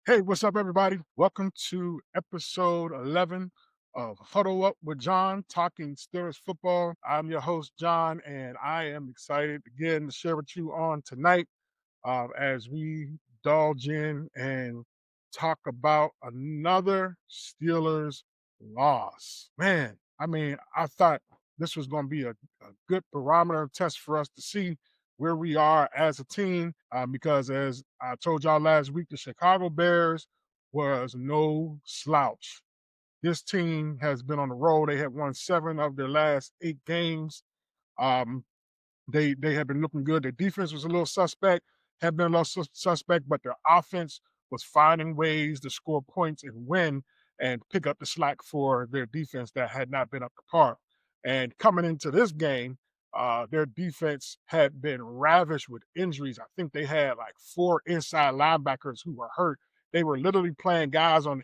Hey, what's up, everybody? Welcome to episode 11 of Huddle Up with John, talking Steelers football. I'm your host, John, and I am excited again to share with you on tonight as we indulge in and talk about another Steelers loss. Man, I thought this was going to be a good barometer test for us to see where we are as a team because, as I told y'all last week, the Chicago Bears was no slouch. This team has been on the road. They have won 7 of their last 8 games. Um, they have been looking good. Their defense was a little suspect, have been a little suspect, but their offense was finding ways to score points and win and pick up the slack for their defense that had not been up to par. And coming into this game, their defense had been ravished with injuries. I think they had like 4 inside linebackers who were hurt. They were literally playing guys on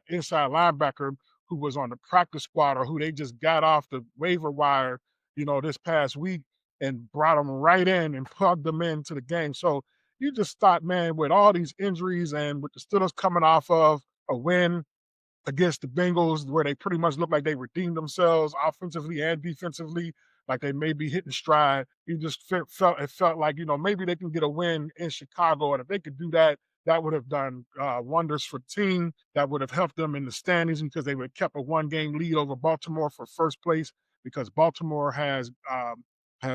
inside linebacker who was on the practice squad or who they just got off the waiver wire, this past week and brought them right in and plugged them into the game. So you just thought, man, with all these injuries and with the Steelers coming off of a win against the Bengals, where they pretty much looked like they redeemed themselves offensively and defensively, like they may be hitting stride. You just felt like maybe they can get a win in Chicago, and if they could do that, that would have done wonders for the team. That would have helped them in the standings because they would have kept a 1-game lead over Baltimore for first place. Because Baltimore has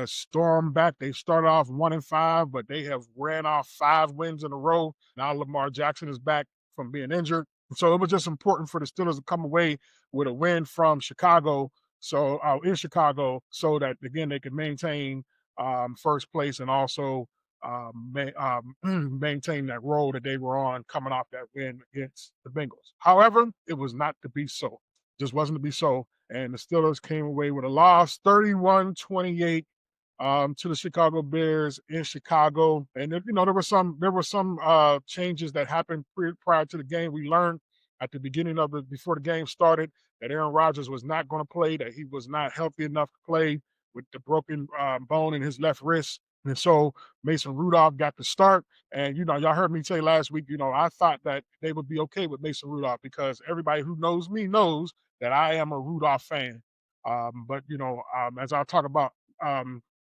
stormed back. They started off 1-5, but they have ran off 5 wins in a row. Now Lamar Jackson is back from being injured. So it was just important for the Steelers to come away with a win from Chicago, so in Chicago, so that again they could maintain first place and also maintain that role that they were on coming off that win against the Bengals. However, it was not to be so. Just wasn't to be so. And the Steelers came away with a loss, 31-28 to the Chicago Bears in Chicago. And there were some changes that happened prior to the game. We learned at the beginning of it, before the game started, that Aaron Rodgers was not going to play, that he was not healthy enough to play with the broken bone in his left wrist. And so Mason Rudolph got the start. And, y'all heard me say last week, I thought that they would be okay with Mason Rudolph because everybody who knows me knows that I am a Rudolph fan. But as I'll talk about a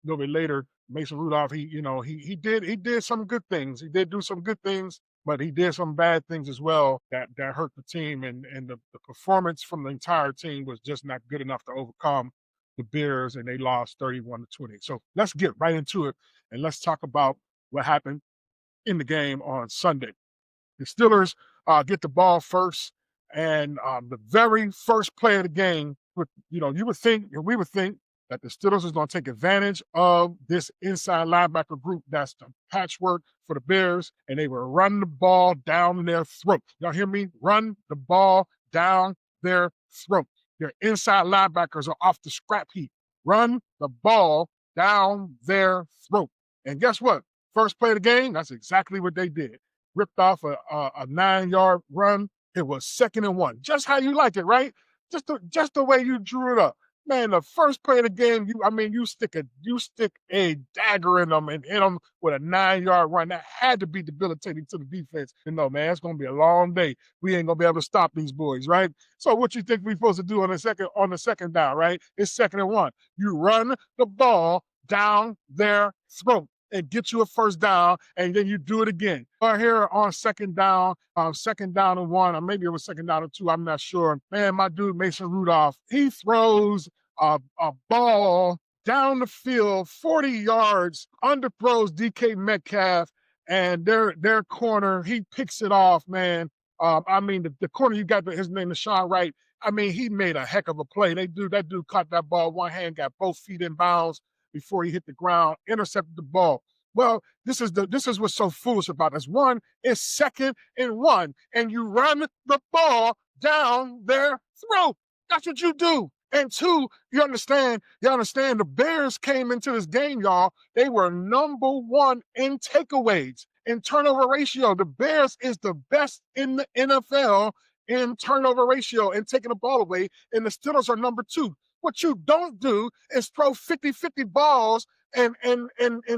little bit later, Mason Rudolph, he did some good things. He did do some good things, but he did some bad things as well that hurt the team. And the performance from the entire team was just not good enough to overcome the Bears, and they lost 31-20. So let's get right into it and let's talk about what happened in the game on Sunday. The Steelers get the ball first, and the very first play of the game, you would think, and we would think, that the Steelers is going to take advantage of this inside linebacker group that's the patchwork for the Bears, and they will run the ball down their throat. Y'all hear me? Run the ball down their throat. Their inside linebackers are off the scrap heap. Run the ball down their throat. And guess what? First play of the game, that's exactly what they did. Ripped off a 9-yard run. It was 2nd and 1. Just how you like it, right? Just the way you drew it up. Man, the first play of the game, you stick a dagger in them and hit them with a 9-yard run. That had to be debilitating to the defense. Man, it's gonna be a long day. We ain't gonna be able to stop these boys, right? So what you think we're supposed to do on the second down, right? It's 2nd and 1. You run the ball down their throat and get you a first down, and then you do it again. Right here on second down and 1, or maybe it was 2nd down and 2, I'm not sure. Man, my dude Mason Rudolph, he throws a ball down the field 40 yards, underthrows DK Metcalf, and their corner, he picks it off, man. The corner, you got his name is Sean Wright. He made a heck of a play. That dude caught that ball one hand, got both feet in bounds before he hit the ground, intercepted the ball. Well, this is what's so foolish about this. One, it's 2nd and 1, and you run the ball down their throat. That's what you do. And 2, you understand the Bears came into this game, y'all. They were number 1 in takeaways, in turnover ratio. The Bears is the best in the NFL in turnover ratio and taking the ball away, and the Steelers are number 2. What you don't do is throw 50-50 balls and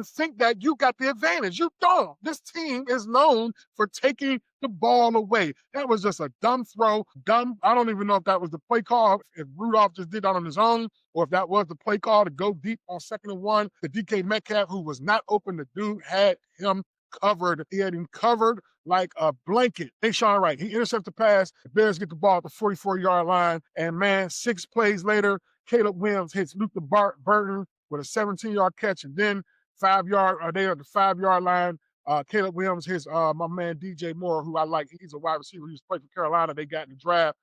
think that you got the advantage. You don't. This team is known for taking the ball away. That was just a dumb throw. Dumb. I don't even know if that was the play call, if Rudolph just did that on his own, or if that was the play call to go deep on 2nd and 1. The DK Metcalf, who was not open, the dude had him covered. He had him covered like a blanket. They shot right. He intercepted the pass. The Bears get the ball at the 44-yard line. And man, 6 plays later, Caleb Williams hits Luther Burton with a 17-yard catch. And then 5-yard, they at the 5-yard line. Caleb Williams hits my man DJ Moore, who I like. He's a wide receiver. He was playing for Carolina. They got in the draft.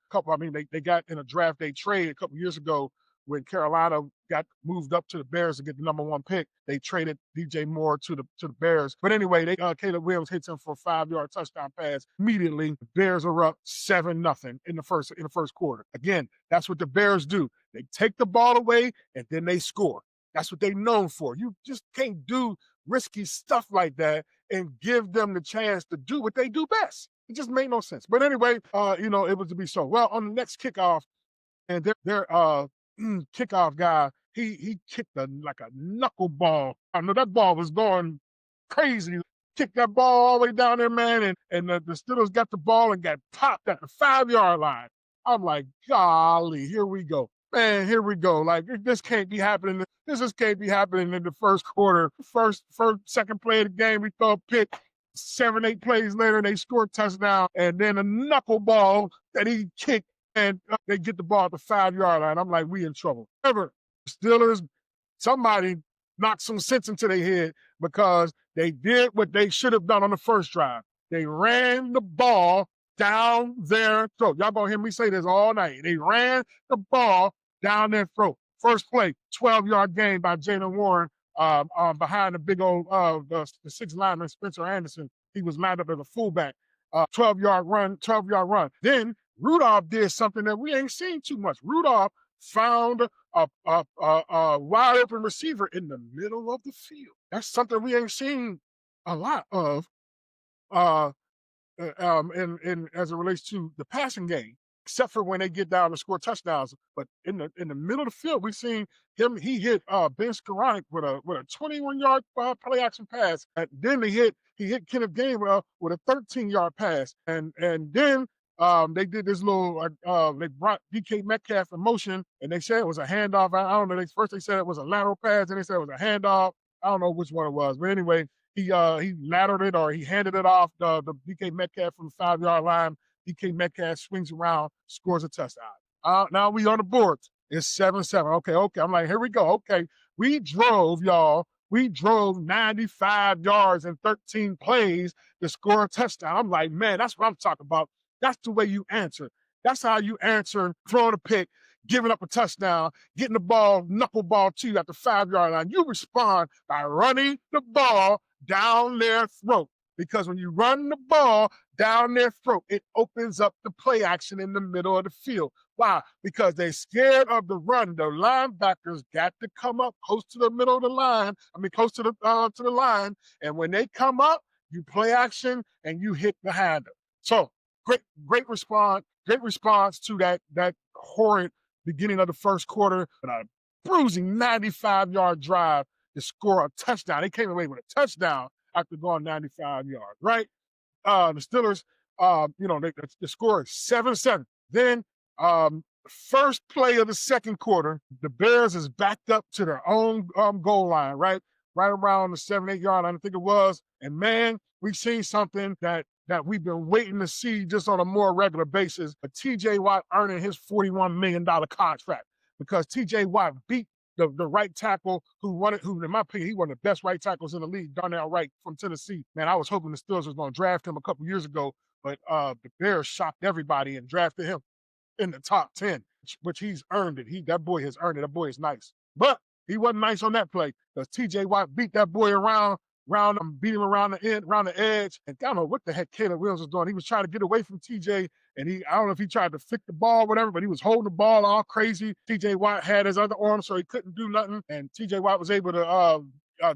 They got in a draft day trade a couple years ago when Carolina got moved up to the Bears to get the number 1 pick. They traded DJ Moore to the Bears. But anyway, Caleb Williams hits him for a 5-yard touchdown pass. Immediately, the Bears are up 7-0 in the first quarter. Again, that's what the Bears do. They take the ball away and then they score. That's what they're known for. You just can't do risky stuff like that and give them the chance to do what they do best. It just made no sense. But anyway, it was to be so. Well, on the next kickoff, and their kickoff guy, he kicked like a knuckleball. I know that ball was going crazy. Kicked that ball all the way down there, man, and the Steelers got the ball and got popped at the 5-yard line. I'm like, golly, here we go. Man, here we go. Like, this can't be happening. This just can't be happening in the first quarter. Second play of the game, we throw a pick. 7, 8 plays later, they score a touchdown, and then a knuckleball that he kicked, and they get the ball at the 5-yard line. I'm like, we in trouble. However, Steelers, somebody knocked some sense into their head because they did what they should have done on the first drive. They ran the ball down their throat. Y'all gonna hear me say this all night. They ran the ball down their throat. First play, 12-yard gain by Jaylen Warren behind the big old the 6th lineman Spencer Anderson. He was lined up as a fullback. 12-yard run. Then Rudolph did something that we ain't seen too much. Rudolph found a wide open receiver in the middle of the field. That's something we ain't seen a lot of. And as it relates to the passing game, except for when they get down to score touchdowns. But in the middle of the field, we've seen him. He hit Ben Skoranek with a 21-yard play action pass, and then he hit Kenneth Gainwell with a 13-yard pass, and then they did this little. They brought DK Metcalf in motion, and they said it was a handoff. I don't know. First they said it was a lateral pass, and they said it was a handoff. I don't know which one it was, but anyway, he latered it, or he handed it off the DK Metcalf from the 5-yard line. DK Metcalf swings around, scores a touchdown. Now we on the board. It's 7-7. Okay. I'm like, here we go. Okay, we drove, y'all. We drove 95 yards and 13 plays to score a touchdown. I'm like, man, that's what I'm talking about. That's the way you answer. That's how you answer throwing a pick, giving up a touchdown, getting the ball, knuckleball to you at the 5-yard line. You respond by running the ball down their throat. Because when you run the ball down their throat, it opens up the play action in the middle of the field. Why? Because they're scared of the run. The linebackers got to come up close to the middle of the line. Close to the line. And when they come up, you play action and you hit behind them. So great response to that horrid beginning of the first quarter, and a bruising 95-yard drive to score a touchdown. They came away with a touchdown after going 95 yards, right? The Steelers, the score is 7-7. Then first play of the second quarter, the Bears is backed up to their own goal line, right around the 7-8 yard line, I think it was. And man, we've seen something that we've been waiting to see just on a more regular basis. But TJ Watt earning his $41 million contract, because TJ Watt beat the right tackle who in my opinion, he one of the best right tackles in the league, Darnell Wright from Tennessee. Man, I was hoping the Steelers was going to draft him a couple years ago, but the Bears shocked everybody and drafted him in the top 10, which he's earned it. That boy has earned it. That boy is nice. But he wasn't nice on that play, because TJ Watt beat that boy around beat him around the edge. And I don't know what the heck Caleb Williams was doing. He was trying to get away from TJ, and I don't know if he tried to flick the ball or whatever, but he was holding the ball all crazy. TJ Watt had his other arm, so he couldn't do nothing. And TJ Watt was able to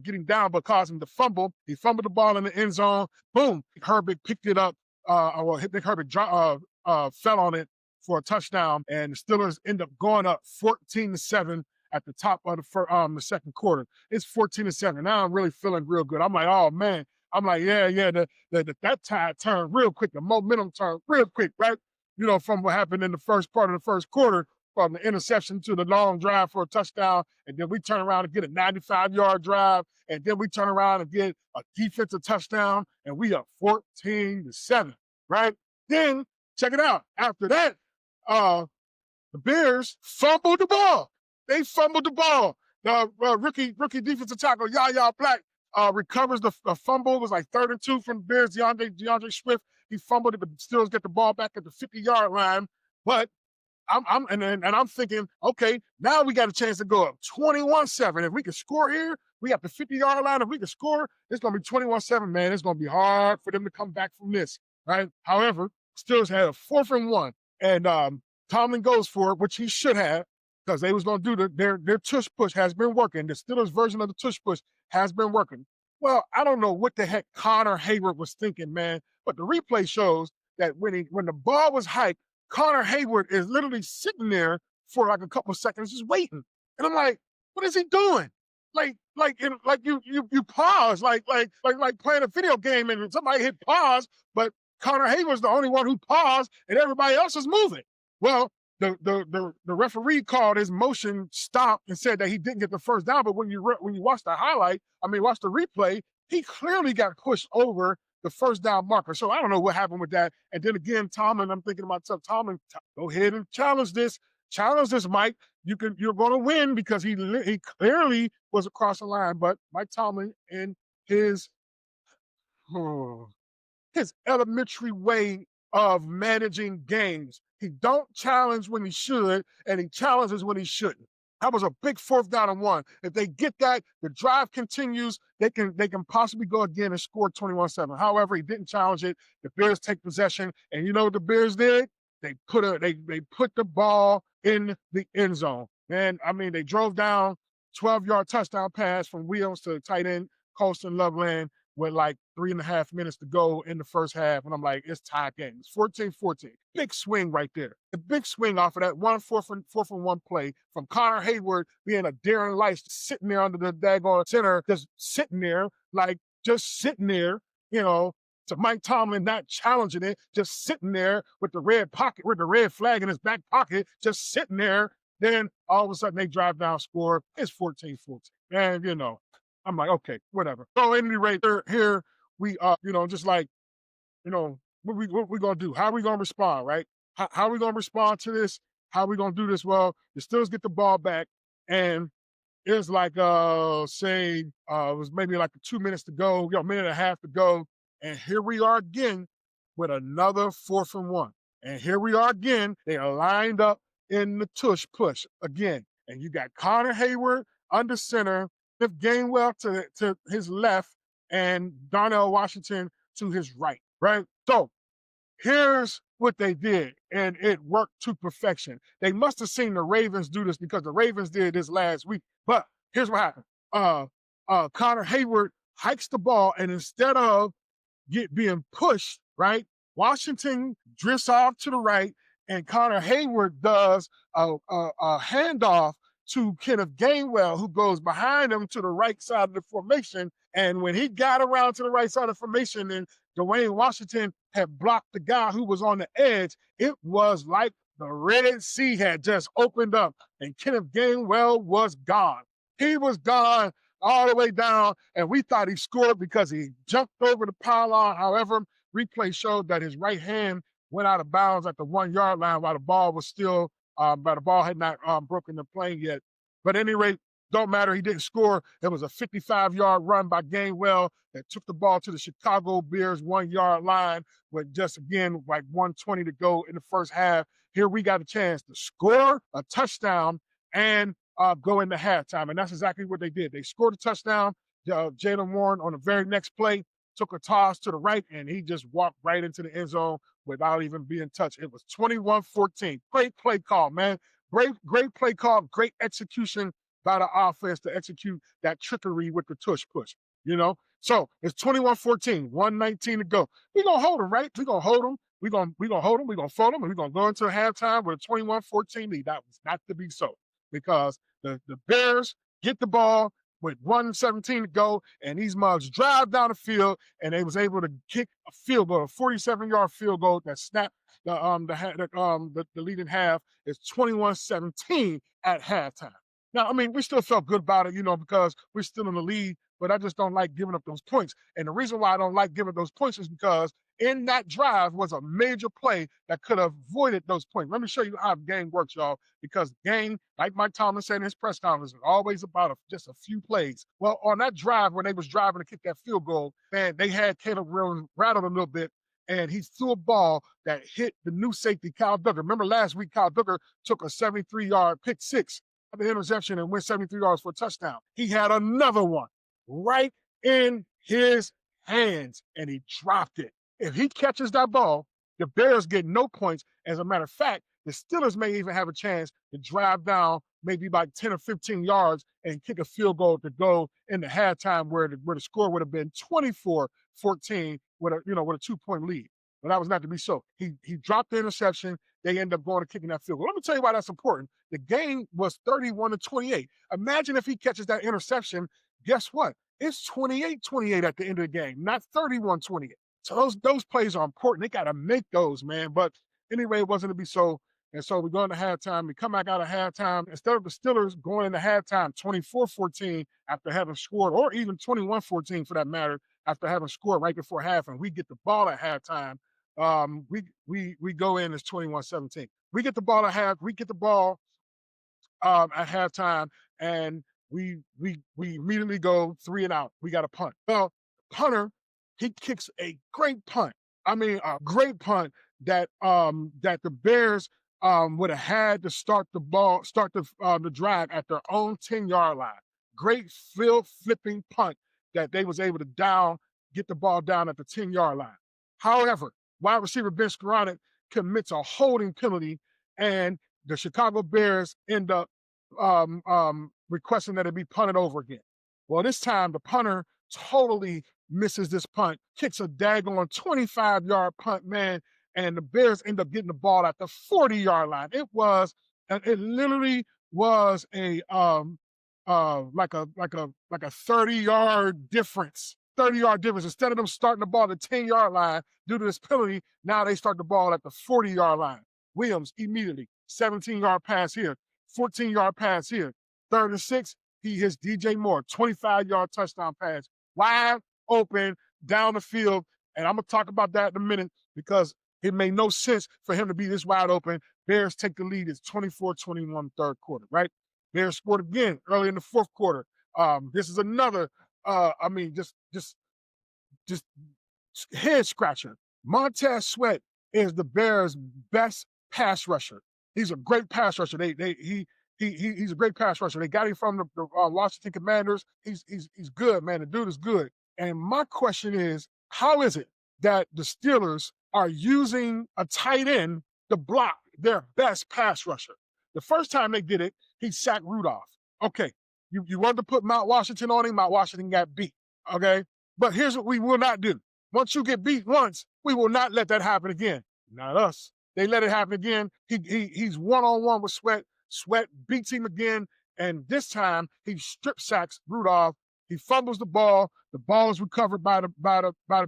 get him down, but caused him to fumble. He fumbled the ball in the end zone. Boom. Herbert picked it up. Nick Herbert fell on it for a touchdown, and the Steelers end up going up 14-7 at the top of the second quarter. It's 14-7. Now I'm really feeling real good. I'm like, oh man. I'm like, yeah, that tide turned real quick. The momentum turned real quick, right? From what happened in the first part of the first quarter, from the interception to the long drive for a touchdown, and then we turn around and get a 95-yard drive, and then we turn around and get a defensive touchdown, and we are 14-7, right? Then check it out. After that, the Bears fumbled the ball. They fumbled the ball. The rookie defensive tackle Yaya Black recovers the fumble. It was like 3rd and 2 from the Bears. DeAndre Swift, he fumbled it, but still get the ball back at the 50-yard line. But I'm thinking, okay, now we got a chance to go up 21-7. If we can score here, we got the 50-yard line. If we can score, it's going to be 21-7, man. It's going to be hard for them to come back from this, right? However, Steelers had a 4th and 1, and Tomlin goes for it, which he should have, because they was going to do their tush push has been working. The Steelers version of the tush push has been working. Well, I don't know what the heck Connor Hayward was thinking, man, but the replay shows that when the ball was hiked, Connor Hayward is literally sitting there for like a couple of seconds just waiting. And I'm like, what is he doing? Like you pause, like playing a video game and somebody hit pause, but Connor Hayward's the only one who paused and everybody else is moving. Well, the referee called his motion stop and said that he didn't get the first down. But when you watch the watch the replay, he clearly got pushed over the first down marker. So I don't know what happened with that. And then again, Tomlin, I'm thinking about Tomlin, go ahead and challenge this, Mike. You're going to win because he clearly was across the line. But Mike Tomlin, in his elementary way of managing games, he don't challenge when he should, and he challenges when he shouldn't. That was a big 4th down and 1. If they get that, the drive continues. They can possibly go again and score 21-7. However, he didn't challenge it. The Bears take possession, and you know what the Bears did? They put the ball in the end zone. And I mean, they drove down 12-yard touchdown pass from Williams to tight end Colston Loveland with like 3.5 minutes to go in the first half. And I'm like, it's tie game. It's 14-14. Big swing right there. A big swing off of that 4th and 1 play from Connor Hayward being a Darren Lice sitting there under the daggone center, just sitting there, to Mike Tomlin not challenging it, just sitting there with the red flag in his back pocket, just sitting there. Then all of a sudden they drive down, score. It's 14-14. And, I'm like, okay, whatever. So at any rate, here we are, just like, what we going to do? How are we going to respond, right? How are we going to respond to this? How are we going to do this? Well, the Steelers get the ball back, and it's like, it was maybe like 2 minutes to go, a minute and a half to go. And here we are again with another 4th and 1. And here we are again. They are lined up in the tush push again. And you got Connor Hayward under center, Cliff Gainwell to his left, and Darnell Washington to his right, right? So here's what they did, and it worked to perfection. They must have seen the Ravens do this because the Ravens did this last week. But here's what happened. Connor Hayward hikes the ball, and instead of being pushed, right, Washington drifts off to the right, and Connor Hayward does a handoff to Kenneth Gainwell, who goes behind him to the right side of the formation. And when he got around to the right side of the formation and Dwayne Washington had blocked the guy who was on the edge, it was like the Red Sea had just opened up and Kenneth Gainwell was gone. He was gone all the way down, and we thought he scored because he jumped over the pylon. However, replay showed that his right hand went out of bounds at the 1-yard line while the ball was still but the ball had not broken the plane yet. But at any rate, don't matter. He didn't score. It was a 55-yard run by Gainwell that took the ball to the Chicago Bears 1-yard line with just, again, like 1:20 to go in the first half. Here we got a chance to score a touchdown and go into halftime. And that's exactly what they did. They scored a touchdown. Jaylen Warren on the very next play took a toss to the right, and he just walked right into the end zone without even being touched. It was 21-14. Great play call, man. Great play call, great execution by the offense to execute that trickery with the tush push, So it's 21-14, 1:19 to go. We're going to hold them, right? We're going to hold them. We're going to hold them. We're going to fold them, and we're going to go into halftime with a 21-14 lead. That was not to be so because The Bears get the ball with 1:17 to go, and these mugs drive down the field, and they was able to kick a field goal, a 47-yard field goal that snapped the leading half. Is 21-17 at halftime. Now, I mean, we still felt good about it, because we're still in the lead, but I just don't like giving up those points. And the reason why I don't like giving up those points is because in that drive was a major play that could have avoided those points. Let me show you how the game works, y'all, because the game, like Mike Tomlin said in his press conference, is always about just a few plays. Well, on that drive, when they was driving to kick that field goal, man, they had Caleb Williams rattled a little bit, and he threw a ball that hit the new safety, Kyle Duggar. Remember last week, Kyle Duggar took a 73-yard pick six of the interception and went 73 yards for a touchdown. He had another one right in his hands, and he dropped it. If he catches that ball, the Bears get no points. As a matter of fact, the Steelers may even have a chance to drive down maybe like 10 or 15 yards and kick a field goal to go into halftime where the score would have been 24-14 with a 2-point lead. But that was not to be so. He dropped the interception. They end up going to kicking that field goal. Let me tell you why that's important. The game was 31-28. Imagine if he catches that interception. Guess what? It's 28-28 at the end of the game, not 31-28. So those plays are important. They got to make those, man. But anyway, it wasn't to be so. And so we go into halftime. We come back out of halftime. Instead of the Steelers going into halftime 24-14 after having scored, or even 21-14 for that matter, after having scored right before half, and we get the ball at halftime, we go in as 21-17. We get the ball at half. We get the ball at halftime, and we immediately go 3 and out. We got a punt. Well, punter, he kicks a great punt. I mean, a great punt that the Bears would have had to start the drive at their own 10-yard line. Great field flipping punt that they was able to get the ball down at the 10-yard line. However, wide receiver Ben Skowronek commits a holding penalty, and the Chicago Bears end up requesting that it be punted over again. Well, this time the punter totally misses this punt, kicks a daggone 25-yard punt, man, and the Bears end up getting the ball at the 40-yard line. It literally was a like a 30-yard difference. 30-yard difference. Instead of them starting the ball at the 10-yard line due to this penalty, now they start the ball at the 40-yard line. Williams immediately, 17-yard pass here, 14-yard pass here. 3rd and 6, he hits DJ Moore, 25-yard touchdown pass. Wide open down the field. And I'm going to talk about that in a minute because it made no sense for him to be this wide open. Bears take the lead. It's 24-21 third quarter, right? Bears scored again early in the 4th quarter. This is another, just head scratcher. Montez Sweat is the Bears' best pass rusher. He's a great pass rusher. He's a great pass rusher. They got him from the Washington Commanders. He's good, man. The dude is good. And my question is, how is it that the Steelers are using a tight end to block their best pass rusher? The first time they did it, he sacked Rudolph. Okay, you wanted to put Mount Washington on him. Mount Washington got beat. Okay, but here's what we will not do. Once you get beat once, we will not let that happen again. Not us. They let it happen again. He's one-on-one with Sweat. Sweat beats him again, and this time he strip sacks Rudolph. He fumbles the ball. The ball is recovered by the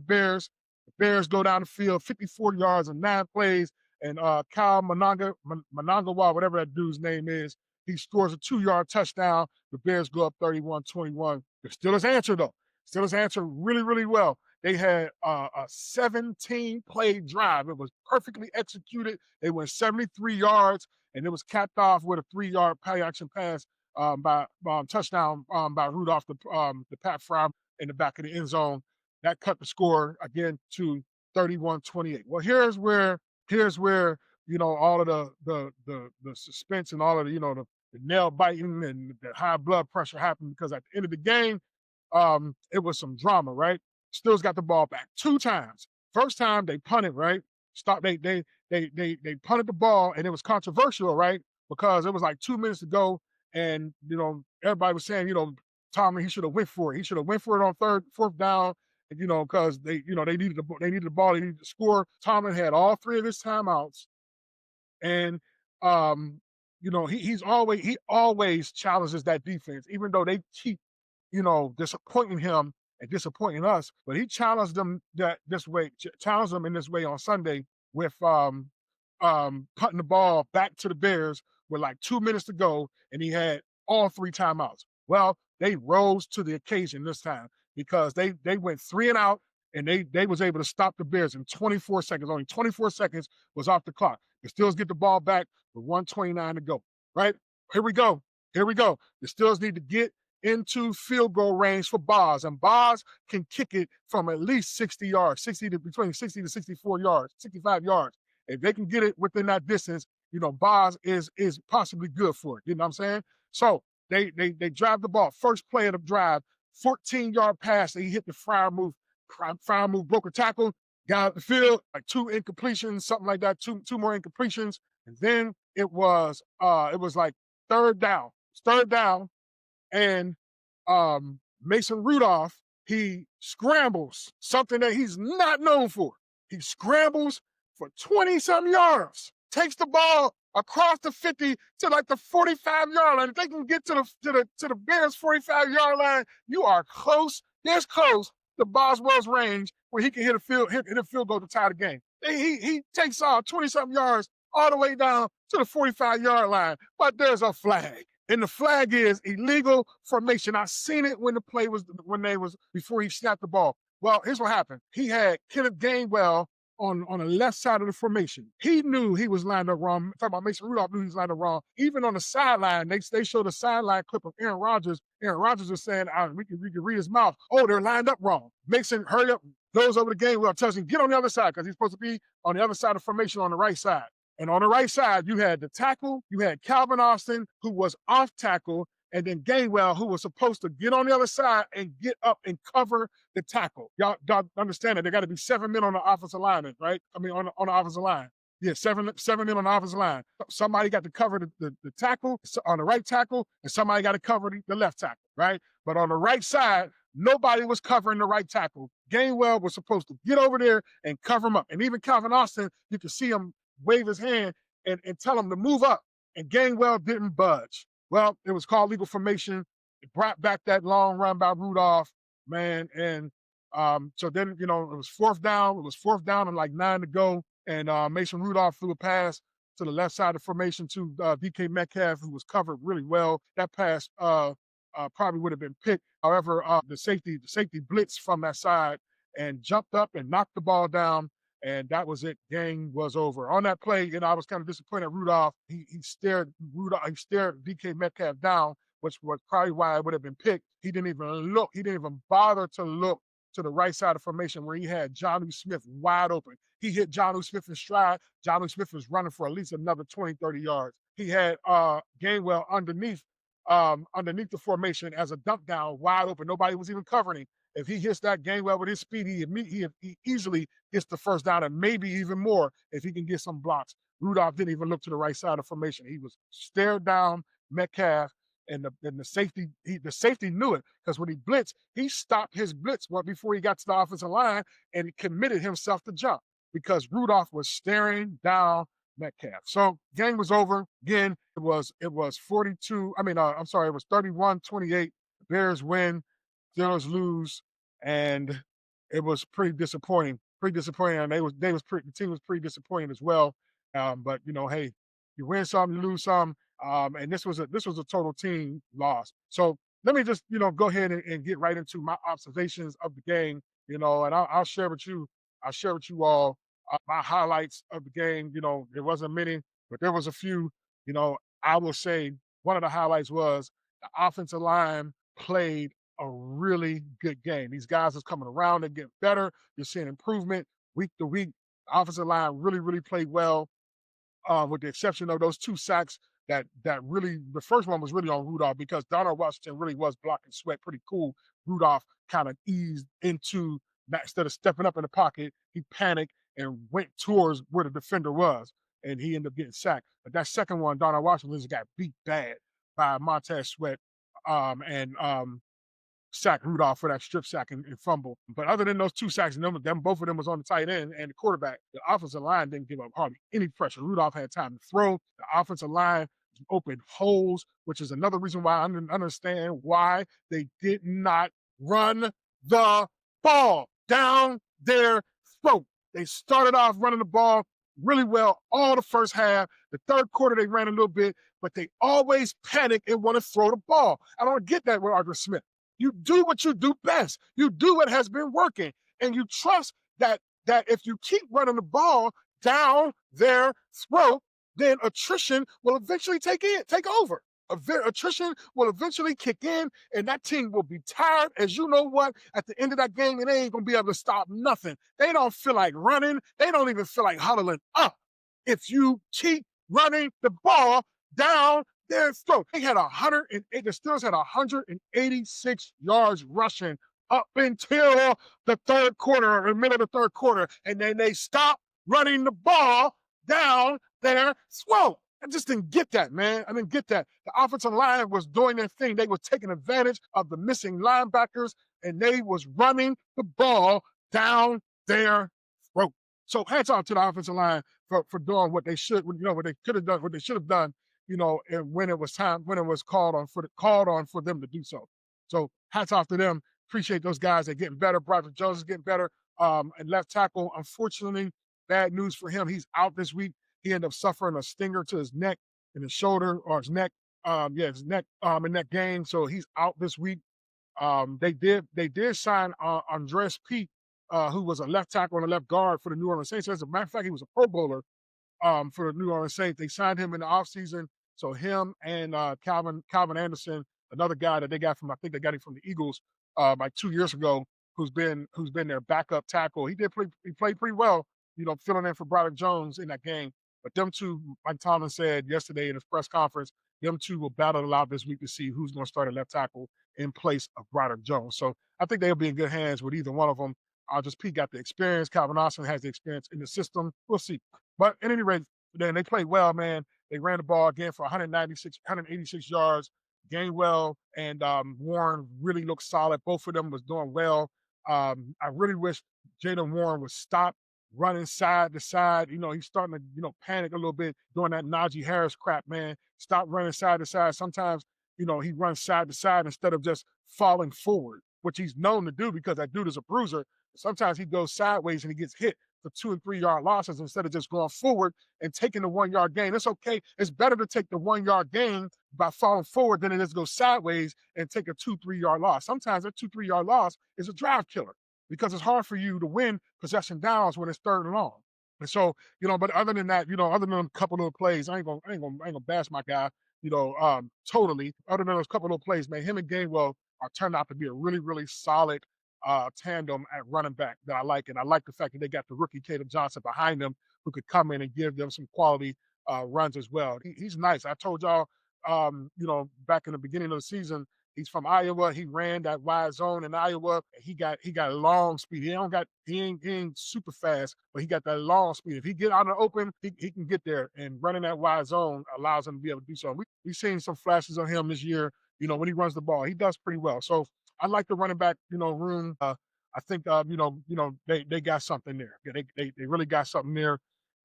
Bears. The Bears go down the field 54 yards in 9 plays, and Kyle Monangawa, whatever that dude's name is, he scores a 2-yard touchdown. The Bears go up 31-21. The Steelers answer, though. Steelers answer really, really well. They had a 17-play drive. It was perfectly executed. They went 73 yards, and it was capped off with a 3-yard play-action pass by touchdown by Rudolph, the Pat Fry in the back of the end zone. That cut the score again to 31-28. Well, here's where all of the suspense and all of the nail biting and the high blood pressure happened, because at the end of the game, it was some drama, right? Steelers got the ball back 2 times. First time they punted, right? They punted the ball, and it was controversial, right? Because it was like 2 minutes to go, and everybody was saying, Tomlin, he should have went for it. He should have went for it on 4th down, because they needed the ball, they needed to score. Tomlin had all 3 of his timeouts, and he always challenges that defense, even though they keep, disappointing him and disappointing us. But he challenged them challenged them in this way on Sunday with putting the ball back to the Bears with like 2 minutes to go, and he had all three timeouts. Well, they rose to the occasion this time because they went three and out, and they was able to stop the Bears in 24 seconds. Only 24 seconds was off the clock. The Steelers get the ball back with 1:29 to go. Right? Here we go. Here we go. The Steelers need to get into field goal range for Boz, and Boz can kick it from at least 60 yards, between 60 to 64 yards, 65 yards. If they can get it within that distance, Boz is possibly good for it. You know what I'm saying? So they drive the ball. First play of the drive, 14-yard pass. He hit the Fryer move. Fryer move broke a tackle, got out the field, like two incompletions, something like that. Two more incompletions, and then it was like third down. It's third down, and Mason Rudolph, he scrambles, something that he's not known for. He scrambles for 20-some yards, takes the ball across the 50 to like the 45-yard line. If they can get to the Bears 45-yard line, you are close, this close to Boswell's range where he can hit a field goal to tie the game. He takes off 20-something yards all the way down to the 45-yard line, but there's a flag. And the flag is illegal formation. I seen it when before he snapped the ball. Well, here's what happened. He had Kenneth Gainwell on the left side of the formation. He knew he was lined up wrong. I'm talking about Mason Rudolph knew he was lined up wrong. Even on the sideline, they showed a sideline clip of Aaron Rodgers. Aaron Rodgers was saying, we can read his mouth. Oh, they're lined up wrong. Mason, hurry up, goes over the Gainwell, tells him, get on the other side, because he's supposed to be on the other side of formation on the right side. And on the right side, you had the tackle, you had Calvin Austin, who was off tackle, and then Gainwell, who was supposed to get on the other side and get up and cover the tackle. Y'all understand that there got to be 7 men on the offensive line, right? I mean, on the offensive line. Yeah, seven men on the offensive line. Somebody got to cover the tackle on the right tackle, and somebody got to cover the left tackle, right? But on the right side, nobody was covering the right tackle. Gainwell was supposed to get over there and cover him up. And even Calvin Austin, you could see him wave his hand and tell him to move up. And Gainwell didn't budge. Well, it was called legal formation. It brought back that long run by Rudolph, man. And so then, it was fourth down. It was fourth down and like 9 to go. And Mason Rudolph threw a pass to the left side of formation to DK Metcalf, who was covered really well. That pass probably would have been picked. However, the safety blitzed from that side and jumped up and knocked the ball down. And that was it. Game was over. On that play, I was kind of disappointed at Rudolph. He stared DK Metcalf down, which was probably why it would have been picked. He didn't even look. He didn't even bother to look to the right side of formation where he had Jonnu Smith wide open. He hit Jonnu Smith in stride. Jonnu Smith was running for at least another 20, 30 yards. He had Gainwell underneath the formation as a dump down, wide open. Nobody was even covering him. If he hits that Gainwell with his speed, he easily gets the first down, and maybe even more if he can get some blocks. Rudolph didn't even look to the right side of formation. He was stared down Metcalf, and the safety knew it, because when he blitzed, he stopped his blitz before he got to the offensive line, and he committed himself to jump because Rudolph was staring down Metcalf. So game was over. Again, it was 42. It was 31-28. Bears win, Steelers lose, and it was pretty disappointing. And the team was pretty disappointed as well. But hey, you win some, you lose some. And this was a total team loss. So let me just go ahead and get right into my observations of the game. And I'll share with you all my highlights of the game. There wasn't many, but there was a few. I will say one of the highlights was the offensive line played a really good game. These guys are coming around and getting better. You're seeing improvement week to week. The offensive line really, really played well, with the exception of those 2 sacks that really, the first one was really on Rudolph, because Donald Washington really was blocking Sweat pretty cool. Rudolph kind of eased into that. Instead of stepping up in the pocket, he panicked and went towards where the defender was, and he ended up getting sacked. But that second one, Donald Washington got beat bad by Montez Sweat, and sack Rudolph for that strip sack and fumble. But other than those 2 sacks, both of them was on the tight end and the quarterback. The offensive line didn't give up hardly any pressure. Rudolph had time to throw. The offensive line open holes, which is another reason why I understand why they did not run the ball down their throat. They started off running the ball really well all the first half. The third quarter, they ran a little bit, but they always panic and want to throw the ball. I don't get that with Arthur Smith. You do what you do best. You do what has been working, and you trust that if you keep running the ball down their throat, then attrition will eventually take over. Attrition will eventually kick in, and that team will be tired. As you know what, at the end of that game, and they ain't gonna be able to stop nothing. They don't feel like running. They don't even feel like huddling up. If you keep running the ball down their throat, they had 108. The Steelers had 186 yards rushing up until the third quarter, or the middle of the third quarter, and then they stopped running the ball down their throat. I just didn't get that, man. I didn't get that. The offensive line was doing their thing. They were taking advantage of the missing linebackers, and they was running the ball down their throat. So hats off to the offensive line for doing what they should, what they could have done, what they should have done, and when it was time, when it was called on for them to do so. So hats off to them. Appreciate those guys. They're getting better. Broderick Jones is getting better. And left tackle, unfortunately, bad news for him. He's out this week. He ended up suffering a stinger to his neck and his shoulder, or his neck. His neck in that game. So he's out this week. They did sign Andres Pete, who was a left tackle and a left guard for the New Orleans Saints. As a matter of fact, he was a Pro Bowler for the New Orleans Saints. They signed him in the offseason. So him and Calvin Anderson, another guy that they got from, I think they got him from the Eagles like 2 years ago, who's been their backup tackle. He played pretty well, filling in for Broderick Jones in that game. But them two, like Tomlin said yesterday in his press conference, them two will battle it out this week to see who's going to start at left tackle in place of Broderick Jones. So I think they'll be in good hands with either one of them. Just Pete got the experience. Calvin Austin has the experience in the system. We'll see. But at any rate, then they played well, man. They ran the ball again for 186 yards. Gainwell and Warren really looked solid. Both of them was doing well. I really wish Jaylen Warren would stop running side to side. He's starting to, panic a little bit doing that Najee Harris crap, man. Stop running side to side. Sometimes, he runs side to side instead of just falling forward, which he's known to do because that dude is a bruiser. Sometimes he goes sideways and he gets hit for 2 and 3 yard losses instead of just going forward and taking the 1 yard gain. It's okay. It's better to take the 1 yard gain by falling forward than it is to go sideways and take a 2-3 yard loss. Sometimes a 2-3 yard loss is a drive killer because it's hard for you to win possession downs when it's third and long. And so, but other than that, other than a couple of plays, I ain't gonna bash my guy, totally. Other than those couple of plays, man, him and Gainwell are turned out to be a really, really solid tandem at running back that I like. And I like the fact that they got the rookie Caleb Johnson behind them who could come in and give them some quality runs as well. He's nice. I told y'all, back in the beginning of the season, he's from Iowa. He ran that wide zone in Iowa. He got long speed. He ain't super fast, but he got that long speed. If he get out in the open, he can get there. And running that wide zone allows him to be able to do so. We've seen some flashes of him this year. When he runs the ball, he does pretty well. So I like the running back, room. I think, they got something there. They really got something there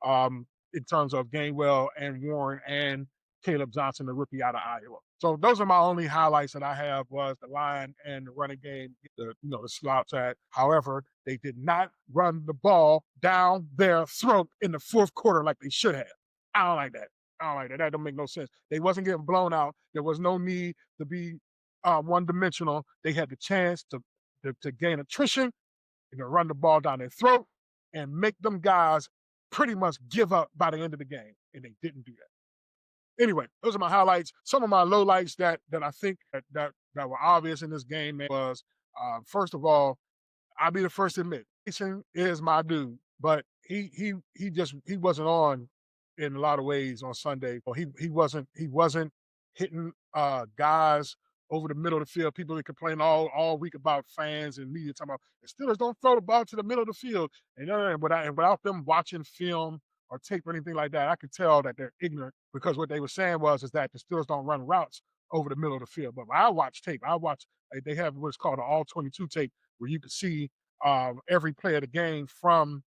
in terms of Gainwell and Warren and Caleb Johnson, the rookie out of Iowa. So those are my only highlights that I have was the line and the running game, the slots at. However, they did not run the ball down their throat in the fourth quarter like they should have. I don't like that. That don't make no sense. They wasn't getting blown out. There was no need to be one-dimensional. They had the chance to gain attrition and to run the ball down their throat and make them guys pretty much give up by the end of the game, and they didn't do that. Anyway, those are my highlights. Some of my lowlights that I think that were obvious in this game was, first of all, I'll be the first to admit, Jason is my dude, but he wasn't on in a lot of ways on Sunday. He wasn't hitting guys over the middle of the field. People that complain all week about fans and media talking about the Steelers don't throw the ball to the middle of the field. And without them watching film or tape or anything like that, I could tell that they're ignorant because what they were saying is that the Steelers don't run routes over the middle of the field. But when I watch tape, they have what's called an all 22 tape where you can see every play of the game from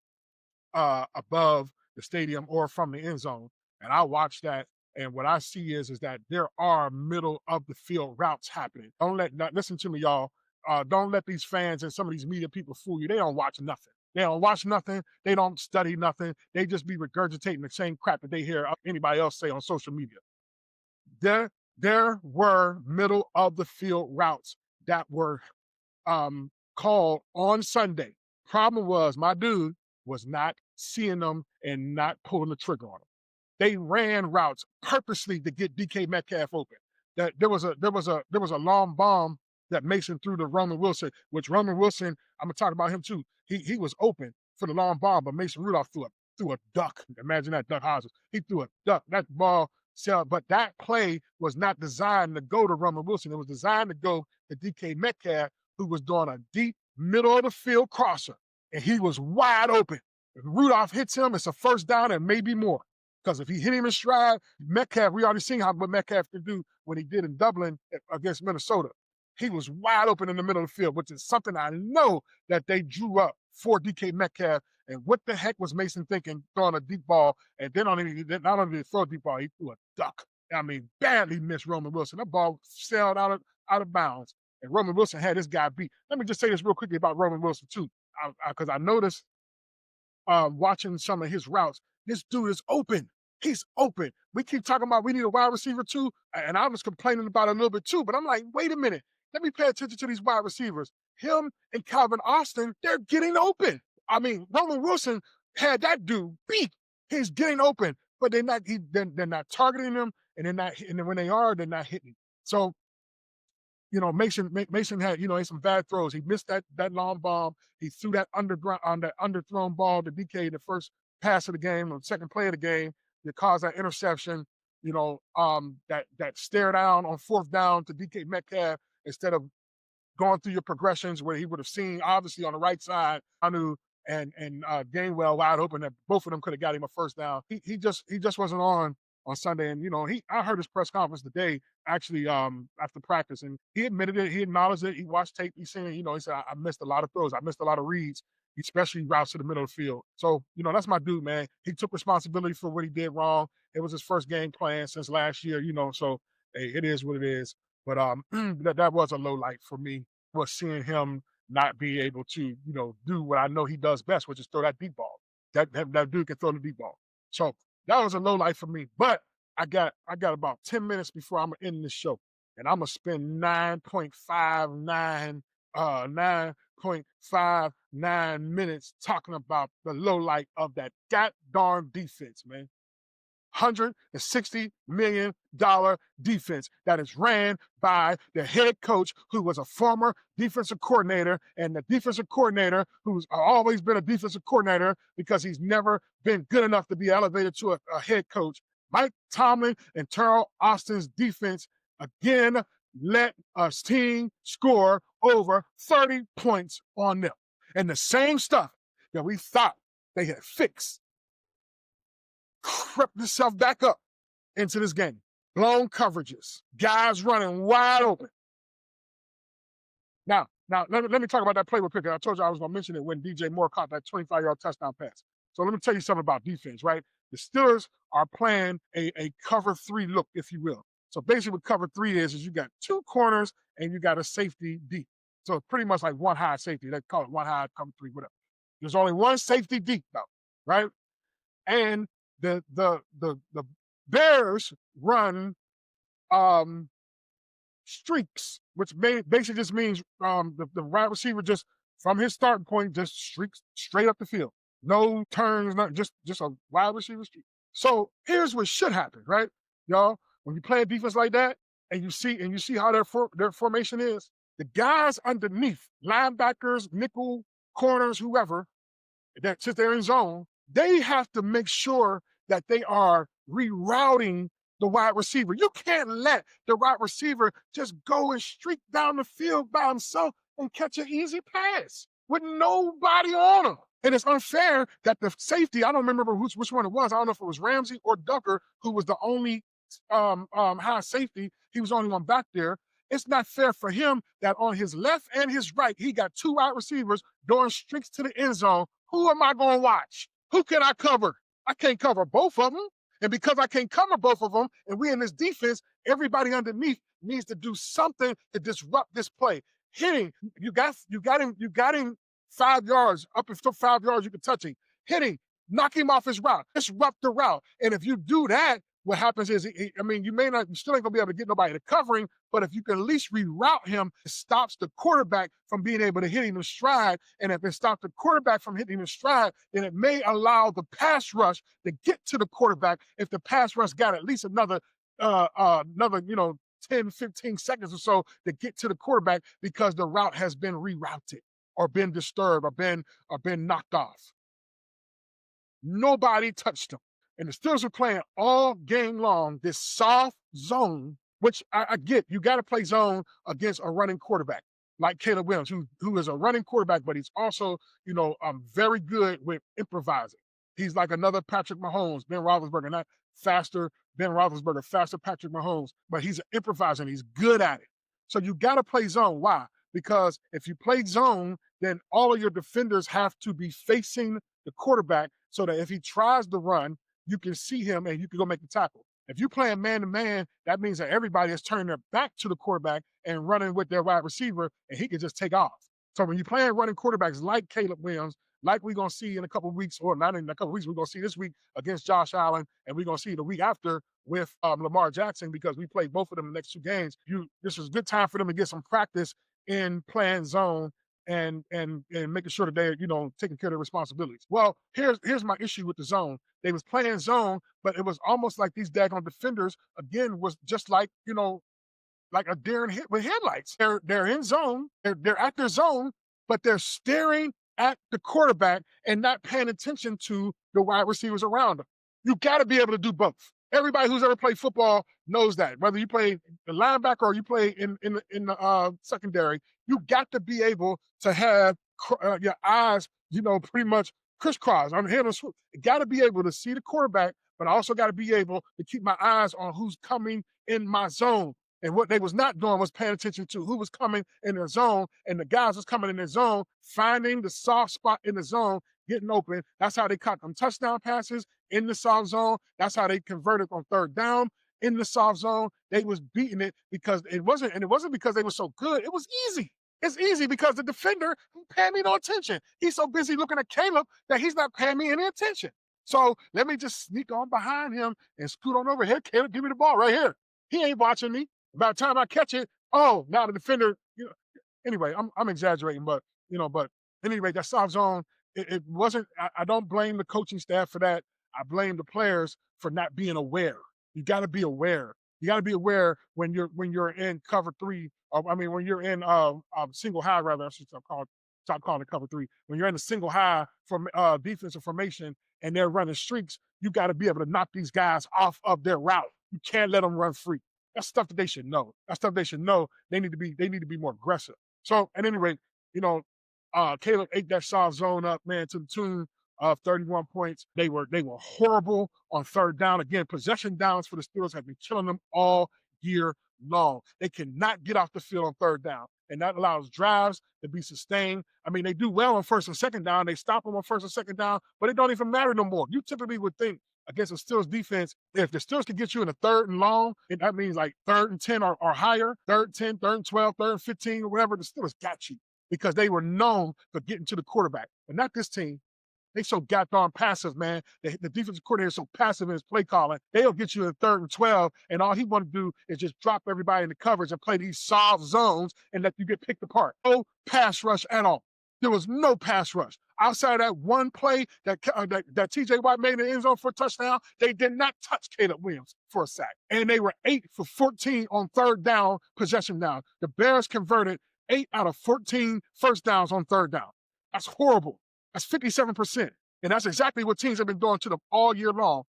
above the stadium or from the end zone. And I watched that, And what I see is that there are middle of the field routes happening. Listen to me, y'all. Don't let these fans and some of these media people fool you. They don't watch nothing. They don't watch nothing. They don't study nothing. They just be regurgitating the same crap that they hear anybody else say on social media. There were middle of the field routes that were called on Sunday. Problem was my dude was not seeing them and not pulling the trigger on them. They ran routes purposely to get DK Metcalf open. That there was a long bomb that Mason threw to Roman Wilson, which Roman Wilson, I'm gonna talk about him too. He was open for the long bomb, but Mason Rudolph threw a duck. Imagine that, Duck Hodges. He threw a duck. That ball sailed, but that play was not designed to go to Roman Wilson. It was designed to go to DK Metcalf, who was doing a deep middle of the field crosser, and he was wide open. If Rudolph hits him, it's a first down and maybe more. Because if he hit him in stride, Metcalf, we already seen what Metcalf could do when he did in Dublin against Minnesota. He was wide open in the middle of the field, which is something I know that they drew up for DK Metcalf. And what the heck was Mason thinking throwing a deep ball? And then not only did he throw a deep ball, he threw a duck. I mean, badly missed Roman Wilson. That ball sailed out of bounds. And Roman Wilson had this guy beat. Let me just say this real quickly about Roman Wilson, too, because I noticed watching some of his routes, this dude is open. He's open. We keep talking about we need a wide receiver too, and I was complaining about it a little bit too, but I'm like, wait a minute. Let me pay attention to these wide receivers. Him and Calvin Austin, they're getting open. I mean, Roman Wilson had that dude beat. He's getting open, but they're not targeting him, and then when they are, they're not hitting. So, Mason had, had some bad throws. He missed that long bomb. He threw that underthrown ball to DK the first pass of the game, or the second play of the game, that caused that interception. That stare down on fourth down to DK Metcalf instead of going through your progressions where he would have seen obviously on the right side, Anu and Gainwell wide open, that both of them could have got him a first down. He just wasn't on Sunday. And I heard his press conference today actually after practice, and he admitted it, he acknowledged it, he watched tape, he's saying, he said, I missed a lot of throws, I missed a lot of reads, especially routes to the middle of the field. So, that's my dude, man. He took responsibility for what he did wrong. It was his first game playing since last year, so hey, it is what it is. But that was a low light for me, was seeing him not be able to, do what I know he does best, which is throw that deep ball. That dude can throw the deep ball. So that was a low light for me. But I got about 10 minutes before I'm gonna end this show, and I'm gonna spend 9.59 minutes talking about the low light of that darn defense, man. $160 million defense that is ran by the head coach, who was a former defensive coordinator, and the defensive coordinator who's always been a defensive coordinator because he's never been good enough to be elevated to a head coach. Mike Tomlin and Terrell Austin's defense again let a team score over 30 points on them. And the same stuff that we thought they had fixed crept itself back up into this game. Blown coverages, guys running wide open. Now let me talk about that play real quick. I told you I was going to mention it when DJ Moore caught that 25-yard touchdown pass. So let me tell you something about defense, right? The Steelers are playing a cover three look, if you will. So basically what cover three is you got two corners and you got a safety deep. So pretty much like one high safety. They call it one high, cover three, whatever. There's only one safety deep though, right? And the Bears run streaks, which basically just means the wide receiver just from his starting point just streaks straight up the field. No turns, not just a wide receiver streak. So here's what should happen, right, y'all? When you play a defense like that, and you see how their formation is, the guys underneath, linebackers, nickel, corners, whoever, that since they're in zone, they have to make sure that they are rerouting the wide receiver. You can't let the wide receiver just go and streak down the field by himself and catch an easy pass with nobody on him. And it's unfair that the safety, I don't remember which one it was. I don't know if it was Ramsey or Ducker, who was the only high safety. He was the only one back there. It's not fair for him that on his left and his right, he got two wide receivers doing streaks to the end zone. Who am I going to watch? Who can I cover? I can't cover both of them. And because I can't cover both of them, and we in this defense, everybody underneath needs to do something to disrupt this play. Hitting, you got him 5 yards, up until 5 yards, you can touch him. Hitting, knock him off his route, disrupt the route. And if you do that, what happens is, you still ain't gonna be able to get nobody to cover him, but if you can at least reroute him, it stops the quarterback from being able to hit him in stride. And if it stops the quarterback from hitting him in stride, then it may allow the pass rush to get to the quarterback. If the pass rush got at least another 10, 15 seconds or so to get to the quarterback because the route has been rerouted or been disturbed or been knocked off. Nobody touched him. And the Steelers were playing all game long this soft zone, which I get. You got to play zone against a running quarterback like Caleb Williams, who is a running quarterback, but he's also, very good with improvising. He's like another Patrick Mahomes, Ben Roethlisberger, not faster Ben Roethlisberger, faster Patrick Mahomes, but he's improvising. He's good at it. So you got to play zone. Why? Because if you play zone, then all of your defenders have to be facing the quarterback so that if he tries to run, you can see him and you can go make the tackle. If you're playing man-to-man, that means that everybody is turning their back to the quarterback and running with their wide receiver, and he can just take off. So when you're playing running quarterbacks like Caleb Williams, like we're going to see in a couple of weeks, or not in a couple of weeks, we're going to see this week against Josh Allen, and we're going to see the week after with Lamar Jackson, because we played both of them in the next 2 games. This is a good time for them to get some practice in playing zone and making sure that they're, taking care of their responsibilities. Well, here's my issue with the zone. They was playing zone, but it was almost like these daggone defenders, again, was just like, like a deer in hit with headlights. They're in zone, they're at their zone, but they're staring at the quarterback and not paying attention to the wide receivers around them. You got to be able to do both. Everybody who's ever played football knows that. Whether you play the linebacker or you play in the secondary, you got to be able to have your eyes, pretty much crisscross. I'm here to swoop. Got to be able to see the quarterback, but I also got to be able to keep my eyes on who's coming in my zone. And what they was not doing was paying attention to who was coming in their zone, and the guys was coming in their zone, finding the soft spot in the zone, getting open. That's how they caught them touchdown passes in the soft zone. That's how they converted on 3rd down in the soft zone. They was beating it because it wasn't because they were so good. It was easy. It's easy because the defender paying me no attention. He's so busy looking at Caleb that he's not paying me any attention. So let me just sneak on behind him and scoot on over here. Caleb, give me the ball right here. He ain't watching me. By the time I catch it, now the defender, anyway, I'm exaggerating, but anyway, that soft zone, it wasn't, I don't blame the coaching staff for that. I blame the players for not being aware. You got to be aware. You got to be aware when you're in cover 3, when you're in single high, rather, I should stop calling it cover 3. When you're in a single high from defensive formation and they're running streaks, you got to be able to knock these guys off of their route. You can't let them run free. That's stuff that they should know. That's stuff they should know. They need to be more aggressive. So at any rate, Caleb ate that soft zone up, man, to the tune of 31 points. They were horrible on 3rd down. Again, possession downs for the Steelers have been killing them all year long. They cannot get off the field on 3rd down, and that allows drives to be sustained. They do well on 1st and 2nd down. They stop them on 1st and 2nd down, but it don't even matter no more. You typically would think against the Steelers defense, if the Steelers can get you in a 3rd and long, that means like 3rd and 10 or higher, 3rd and 10, 3rd and 12, 3rd and 15, or whatever, the Steelers got you because they were known for getting to the quarterback. But not this team. They so goddamn passive, man. The defensive coordinator is so passive in his play calling. They'll get you in 3rd and 12, and all he want to do is just drop everybody in the coverage and play these soft zones and let you get picked apart. No pass rush at all. There was no pass rush. Outside of that one play that T.J. Watt made in the end zone for a touchdown, they did not touch Caleb Williams for a sack. And they were 8 for 14 on 3rd down, possession down. The Bears converted 8 out of 14 first downs on 3rd down. That's horrible. That's 57%. And that's exactly what teams have been doing to them all year long.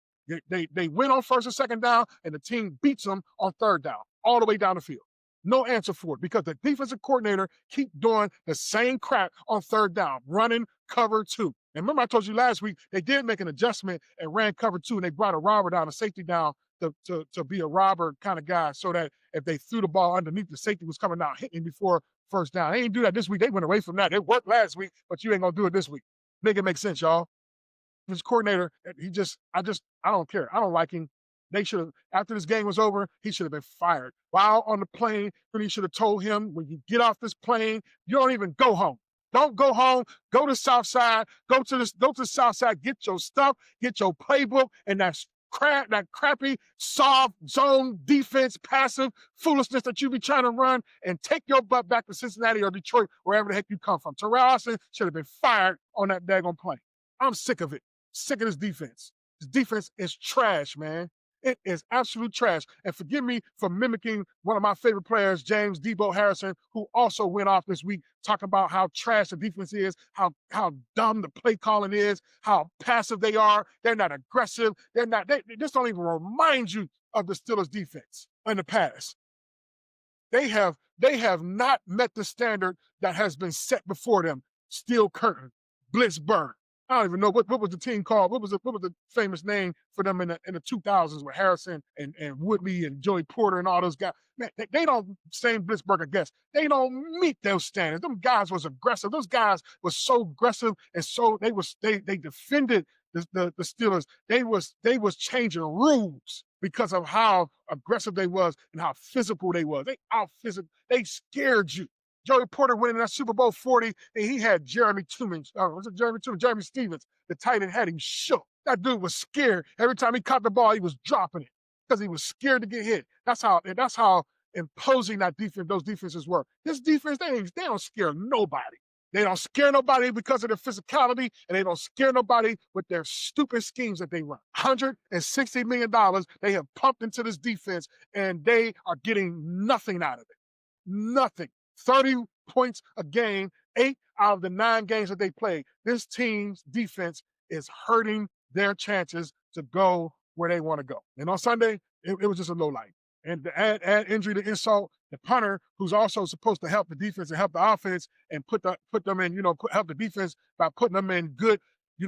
They win on 1st and 2nd down, and the team beats them on 3rd down, all the way down the field. No answer for it because the defensive coordinator keep doing the same crap on 3rd down, running cover 2. And remember I told you last week, they did make an adjustment and ran cover 2, and they brought a robber down, a safety down to be a robber kind of guy so that if they threw the ball underneath, the safety was coming down, hitting before 1st down. They didn't do that this week. They went away from that. It worked last week, but you ain't going to do it this week. Make it make sense, y'all. his coordinator, I don't care. I don't like him. They should have, after this game was over, he should have been fired. While on the plane, when he should have told him, when you get off this plane, you don't even go home. Don't go home. Go to South Side. Go to South Side. Get your stuff. Get your playbook, and that crappy soft zone defense, passive foolishness that you be trying to run, and take your butt back to Cincinnati or Detroit, wherever the heck you come from. Terrell Austin should have been fired on that daggone plane. I'm sick of it. Sick of this defense. This defense is trash, man. It is absolute trash. And forgive me for mimicking one of my favorite players, James Debo Harrison, who also went off this week talking about how trash the defense is, how dumb the play calling is, how passive they are. They're not aggressive. They just don't even remind you of the Steelers defense in the past. They have not met the standard that has been set before them. Steel curtain, blitz burn. I don't even know what was the team called. What was the famous name for them in the 2000s with Harrison and Woodley and Joey Porter and all those guys. Man, they don't, same Blitzburg, I guess. They don't meet those standards. Them guys was aggressive. Those guys was so aggressive, and so they defended the Steelers. They was changing rules because of how aggressive they was and how physical they was. They scared you. Joey Porter winning that Super Bowl 40, and he had Jeremy Stevens, the tight end, had him shook. That dude was scared. Every time he caught the ball, he was dropping it because he was scared to get hit. That's how imposing those defenses were. This defense, they don't scare nobody. They don't scare nobody because of their physicality, and they don't scare nobody with their stupid schemes that they run. $160 million they have pumped into this defense, and they are getting nothing out of it. Nothing. 30 points a game, 8 out of the 9 games that they played. This team's defense is hurting their chances to go where they want to go. And on Sunday, it was just a low light. And to add injury to insult, the punter, who's also supposed to help the defense and help the offense and put them in, help the defense by putting them in good,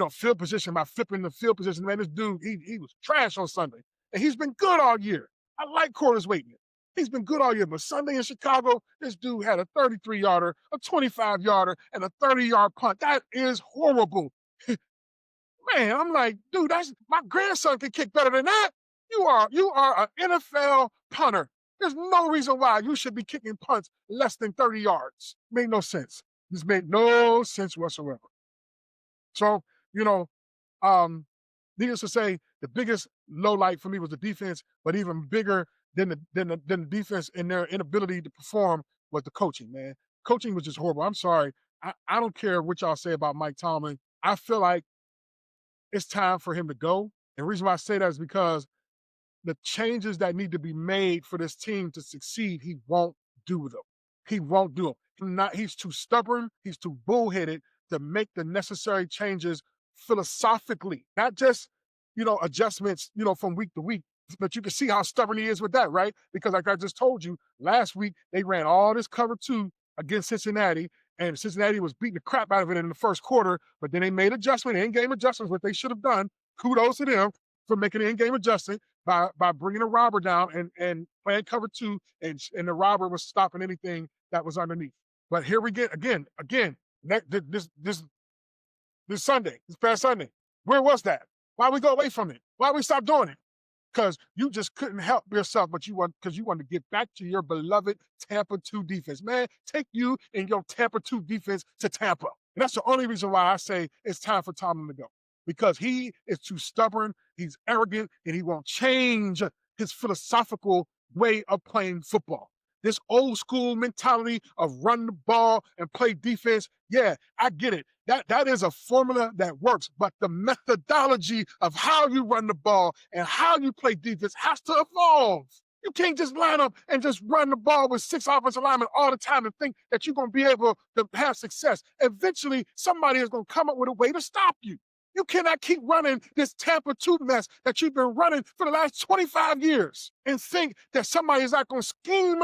field position, by flipping the field position. Man, this dude, he was trash on Sunday. And he's been good all year. I like Corliss Waitman. He's been good all year, but Sunday in Chicago, this dude had a 33-yarder, a 25-yarder, and a 30-yard punt. That is horrible. Man, I'm like, dude, my grandson can kick better than that. You are an NFL punter. There's no reason why you should be kicking punts less than 30 yards. Made no sense. This made no sense whatsoever. So, needless to say, the biggest low light for me was the defense, but even bigger than the defense and their inability to perform was the coaching, man. Coaching was just horrible. I'm sorry. I don't care what y'all say about Mike Tomlin. I feel like it's time for him to go. And the reason why I say that is because the changes that need to be made for this team to succeed, he won't do them. He won't do them. He's too stubborn. He's too bullheaded to make the necessary changes philosophically, not just, adjustments, from week to week. But you can see how stubborn he is with that, right? Because like I just told you, last week they ran all this cover 2 against Cincinnati, and Cincinnati was beating the crap out of it in the first quarter, but then they made in-game adjustments, what they should have done. Kudos to them for making an in-game adjustment by bringing a robber down and playing cover 2, and the robber was stopping anything that was underneath. But here we get, again, this Sunday, this past Sunday, where was that? Why we go away from it? Why we stop doing it? Because you just couldn't help yourself, because you wanted to get back to your beloved Tampa 2 defense. Man, take you and your Tampa 2 defense to Tampa. And that's the only reason why I say it's time for Tomlin to go. Because he is too stubborn, he's arrogant, and he won't change his philosophical way of playing football. This old school mentality of run the ball and play defense, yeah, I get it. That is a formula that works, but the methodology of how you run the ball and how you play defense has to evolve. You can't just line up and just run the ball with 6 offensive linemen all the time and think that you're going to be able to have success. Eventually, somebody is going to come up with a way to stop you. You cannot keep running this Tampa 2 mess that you've been running for the last 25 years and think that somebody is not going to scheme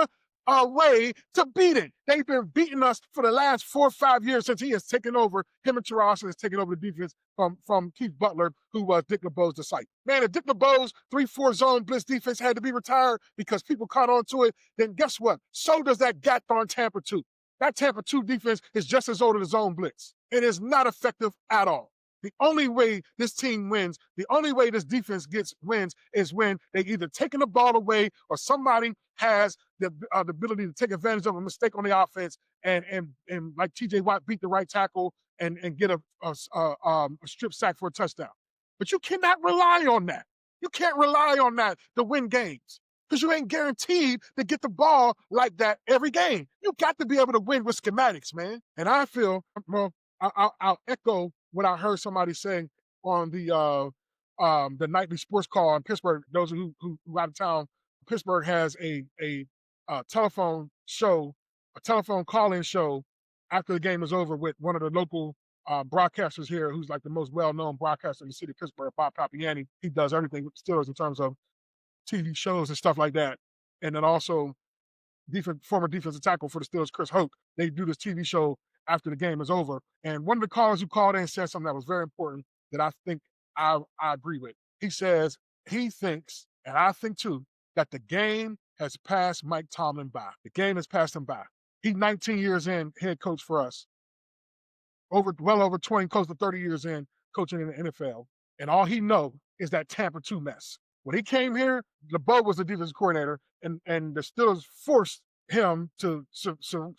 a way to beat it. They've been beating us for the last 4 or 5 years since he has taken over. Him and Terrell Austin has taken over the defense from Keith Butler, who was Dick LeBeau's disciple. Man, if Dick LeBeau's 3-4 zone blitz defense had to be retired because people caught on to it, then guess what? So does that goddamn Tampa 2. That Tampa 2 defense is just as old as the zone blitz. It is not effective at all. The only way this team wins, the only way this defense gets wins is when they either taking the ball away or somebody has the ability to take advantage of a mistake on the offense and like T.J. Watt beat the right tackle and get a strip sack for a touchdown. But you cannot rely on that. You can't rely on that to win games because you ain't guaranteed to get the ball like that every game. You got to be able to win with schematics, man. And I feel, well, I'll echo what I heard somebody saying on the nightly sports call in Pittsburgh. Those who out of town, Pittsburgh has a telephone show, a telephone call-in show after the game is over with one of the local broadcasters here, who's like the most well-known broadcaster in the city of Pittsburgh, Bob Papiani. He does everything with the Steelers in terms of TV shows and stuff like that. And then also former defensive tackle for the Steelers, Chris Hoke. They do this TV show after the game is over. And one of the callers who called in said something that was very important that I think I agree with. He says he thinks, and I think too, that the game has passed Mike Tomlin by. The game has passed him by. He's 19 years in head coach for us. Well over 20, close to 30 years in coaching in the NFL. And all he knows is that Tampa 2 mess. When he came here, LeBeau was the defensive coordinator, and the Steelers forced him to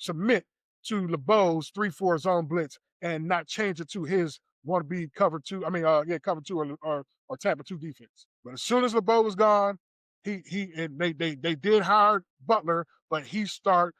submit to LeBeau's 3-4 zone blitz and not change it to his wannabe cover 2 or Tampa 2 defense. But as soon as LeBeau was gone, they did hire Butler, but he started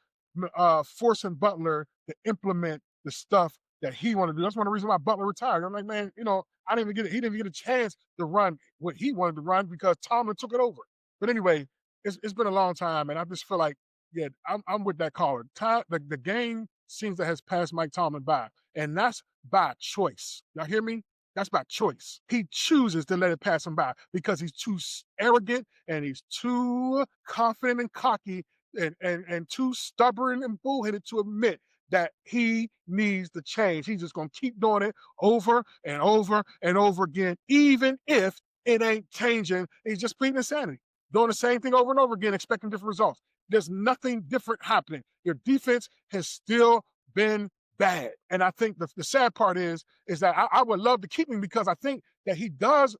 forcing Butler to implement the stuff that he wanted to do. That's one of the reasons why Butler retired. I'm like, man, he didn't even get a chance to run what he wanted to run because Tomlin took it over. But anyway, it's been a long time, and I just feel like, yeah, I'm with that caller. The game seems to has passed Mike Tomlin by, and that's by choice. Y'all hear me? That's by choice. He chooses to let it pass him by because he's too arrogant and he's too confident and cocky and too stubborn and bullheaded to admit that he needs to change. He's just going to keep doing it over and over and over again, even if it ain't changing. He's just pleading insanity, doing the same thing over and over again, expecting different results. There's nothing different happening. Your defense has still been bad. And I think the sad part is that I would love to keep him because I think that he does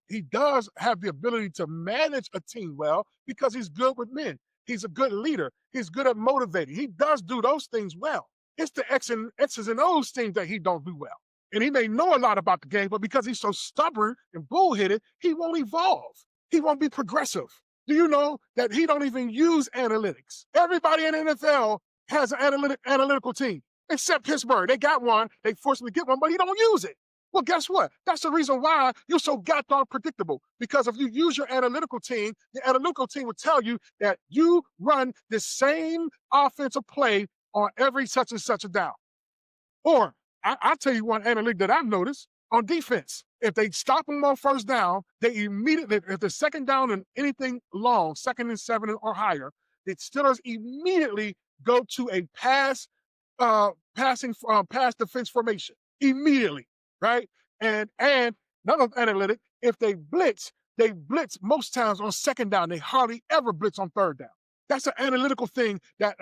have the ability to manage a team well because he's good with men. He's a good leader. He's good at motivating. He does do those things well. It's the X's and O's things that he don't do well. And he may know a lot about the game, but because he's so stubborn and bullheaded, he won't evolve. He won't be progressive. Do you know that he don't even use analytics? Everybody in the NFL has an analytical team, except Pittsburgh. They got one. They forced him to get one, but he don't use it. Well, guess what? That's the reason why you're so goddamn predictable. Because if you use your analytical team, the analytical team will tell you that you run the same offensive play on every such and such a down. Or I'll tell you one analytic that I've noticed on defense. If they stop them on first down, they immediately, if the second down and anything long, 2nd and 7 or higher, the Steelers immediately go to a pass defense formation immediately, right? And another analytic, if they blitz most times on 2nd down. They hardly ever blitz on 3rd down. That's an analytical thing that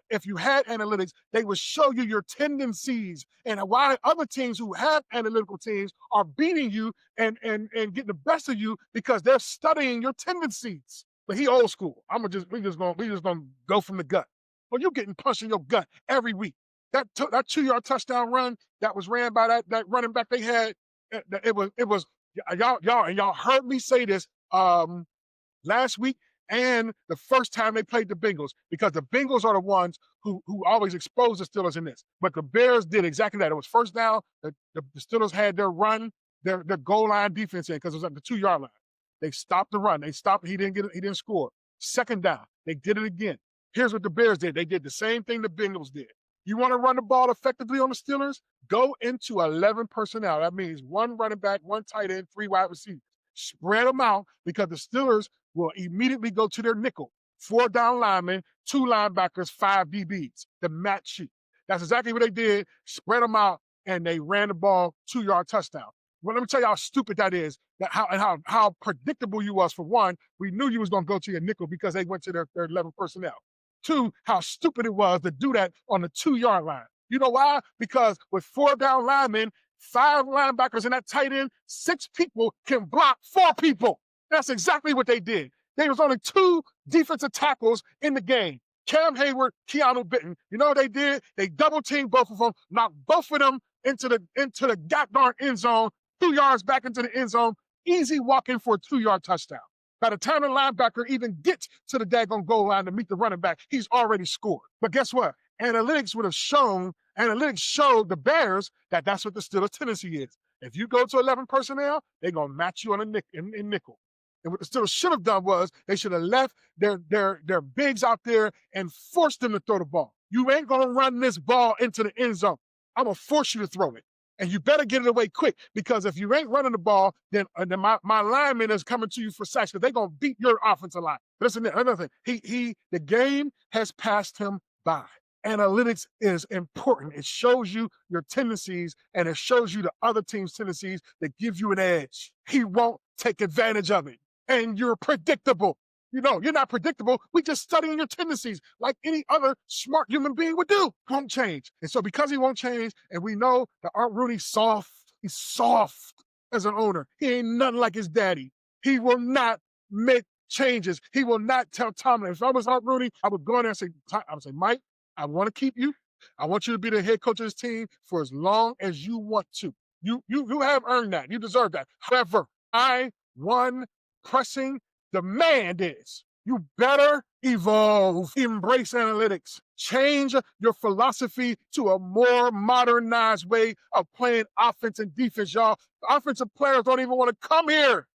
if you had analytics, they would show you your tendencies and why other teams who have analytical teams are beating you and getting the best of you because they're studying your tendencies. But he old school. We just gonna go from the gut. Well, you're getting punched in your gut every week. That 2-yard touchdown run that was ran by that running back they had, it was y'all heard me say this last week. And the first time they played the Bengals, because the Bengals are the ones who always expose the Steelers in this. But the Bears did exactly that. It was first down. The Steelers had their run, their goal line defense in because it was at the 2-yard line. They stopped the run. They stopped. He didn't score. 2nd down. They did it again. Here's what the Bears did. They did the same thing the Bengals did. You want to run the ball effectively on the Steelers? Go into 11 personnel. That means 1 running back, 1 tight end, 3 wide receivers. Spread them out because the Steelers will immediately go to their nickel. 4 down linemen, 2 linebackers, 5 DBs. The match sheet. That's exactly what they did. Spread them out, and they ran the ball 2-yard touchdown. Well, let me tell you how stupid that is. How predictable you was. For one, we knew you was going to go to your nickel because they went to their 11 personnel. 2, how stupid it was to do that on the 2-yard line. You know why? Because with 4 down linemen, 5 linebackers and that tight end, 6 people can block 4 people. That's exactly what they did. There was only 2 defensive tackles in the game. Cam Hayward, Keanu Benton. You know what they did? They double-teamed both of them, knocked both of them into the goddamn end zone, 2 yards back into the end zone, easy walk-in for a 2-yard touchdown. By the time the linebacker even gets to the daggone goal line to meet the running back, he's already scored. But guess what? Analytics showed the Bears that that's what the Steelers' tendency is. If you go to 11 personnel, they're going to match you on in nickel. And what the Steelers should have done was they should have left their bigs out there and forced them to throw the ball. You ain't going to run this ball into the end zone. I'm going to force you to throw it. And you better get it away quick, because if you ain't running the ball, then my lineman is coming to you for sacks, because they're going to beat your offensive line. But listen, another thing, the game has passed him by. Analytics is important. It shows you your tendencies, and it shows you the other team's tendencies that give you an edge. He won't take advantage of it. And you're predictable. You know, you're not predictable. We just studying your tendencies like any other smart human being would do. Won't change. And so because he won't change, and we know that Art Rooney's soft, he's soft as an owner. He ain't nothing like his daddy. He will not make changes. He will not tell Tomlin. If I was Art Rooney, I would go in there and say, Mike, I want to keep you. I want you to be the head coach of this team for as long as you want to. You have earned that. You deserve that. However, one pressing demand is you better evolve, embrace analytics, change your philosophy to a more modernized way of playing offense and defense, y'all. The offensive players don't even want to come here.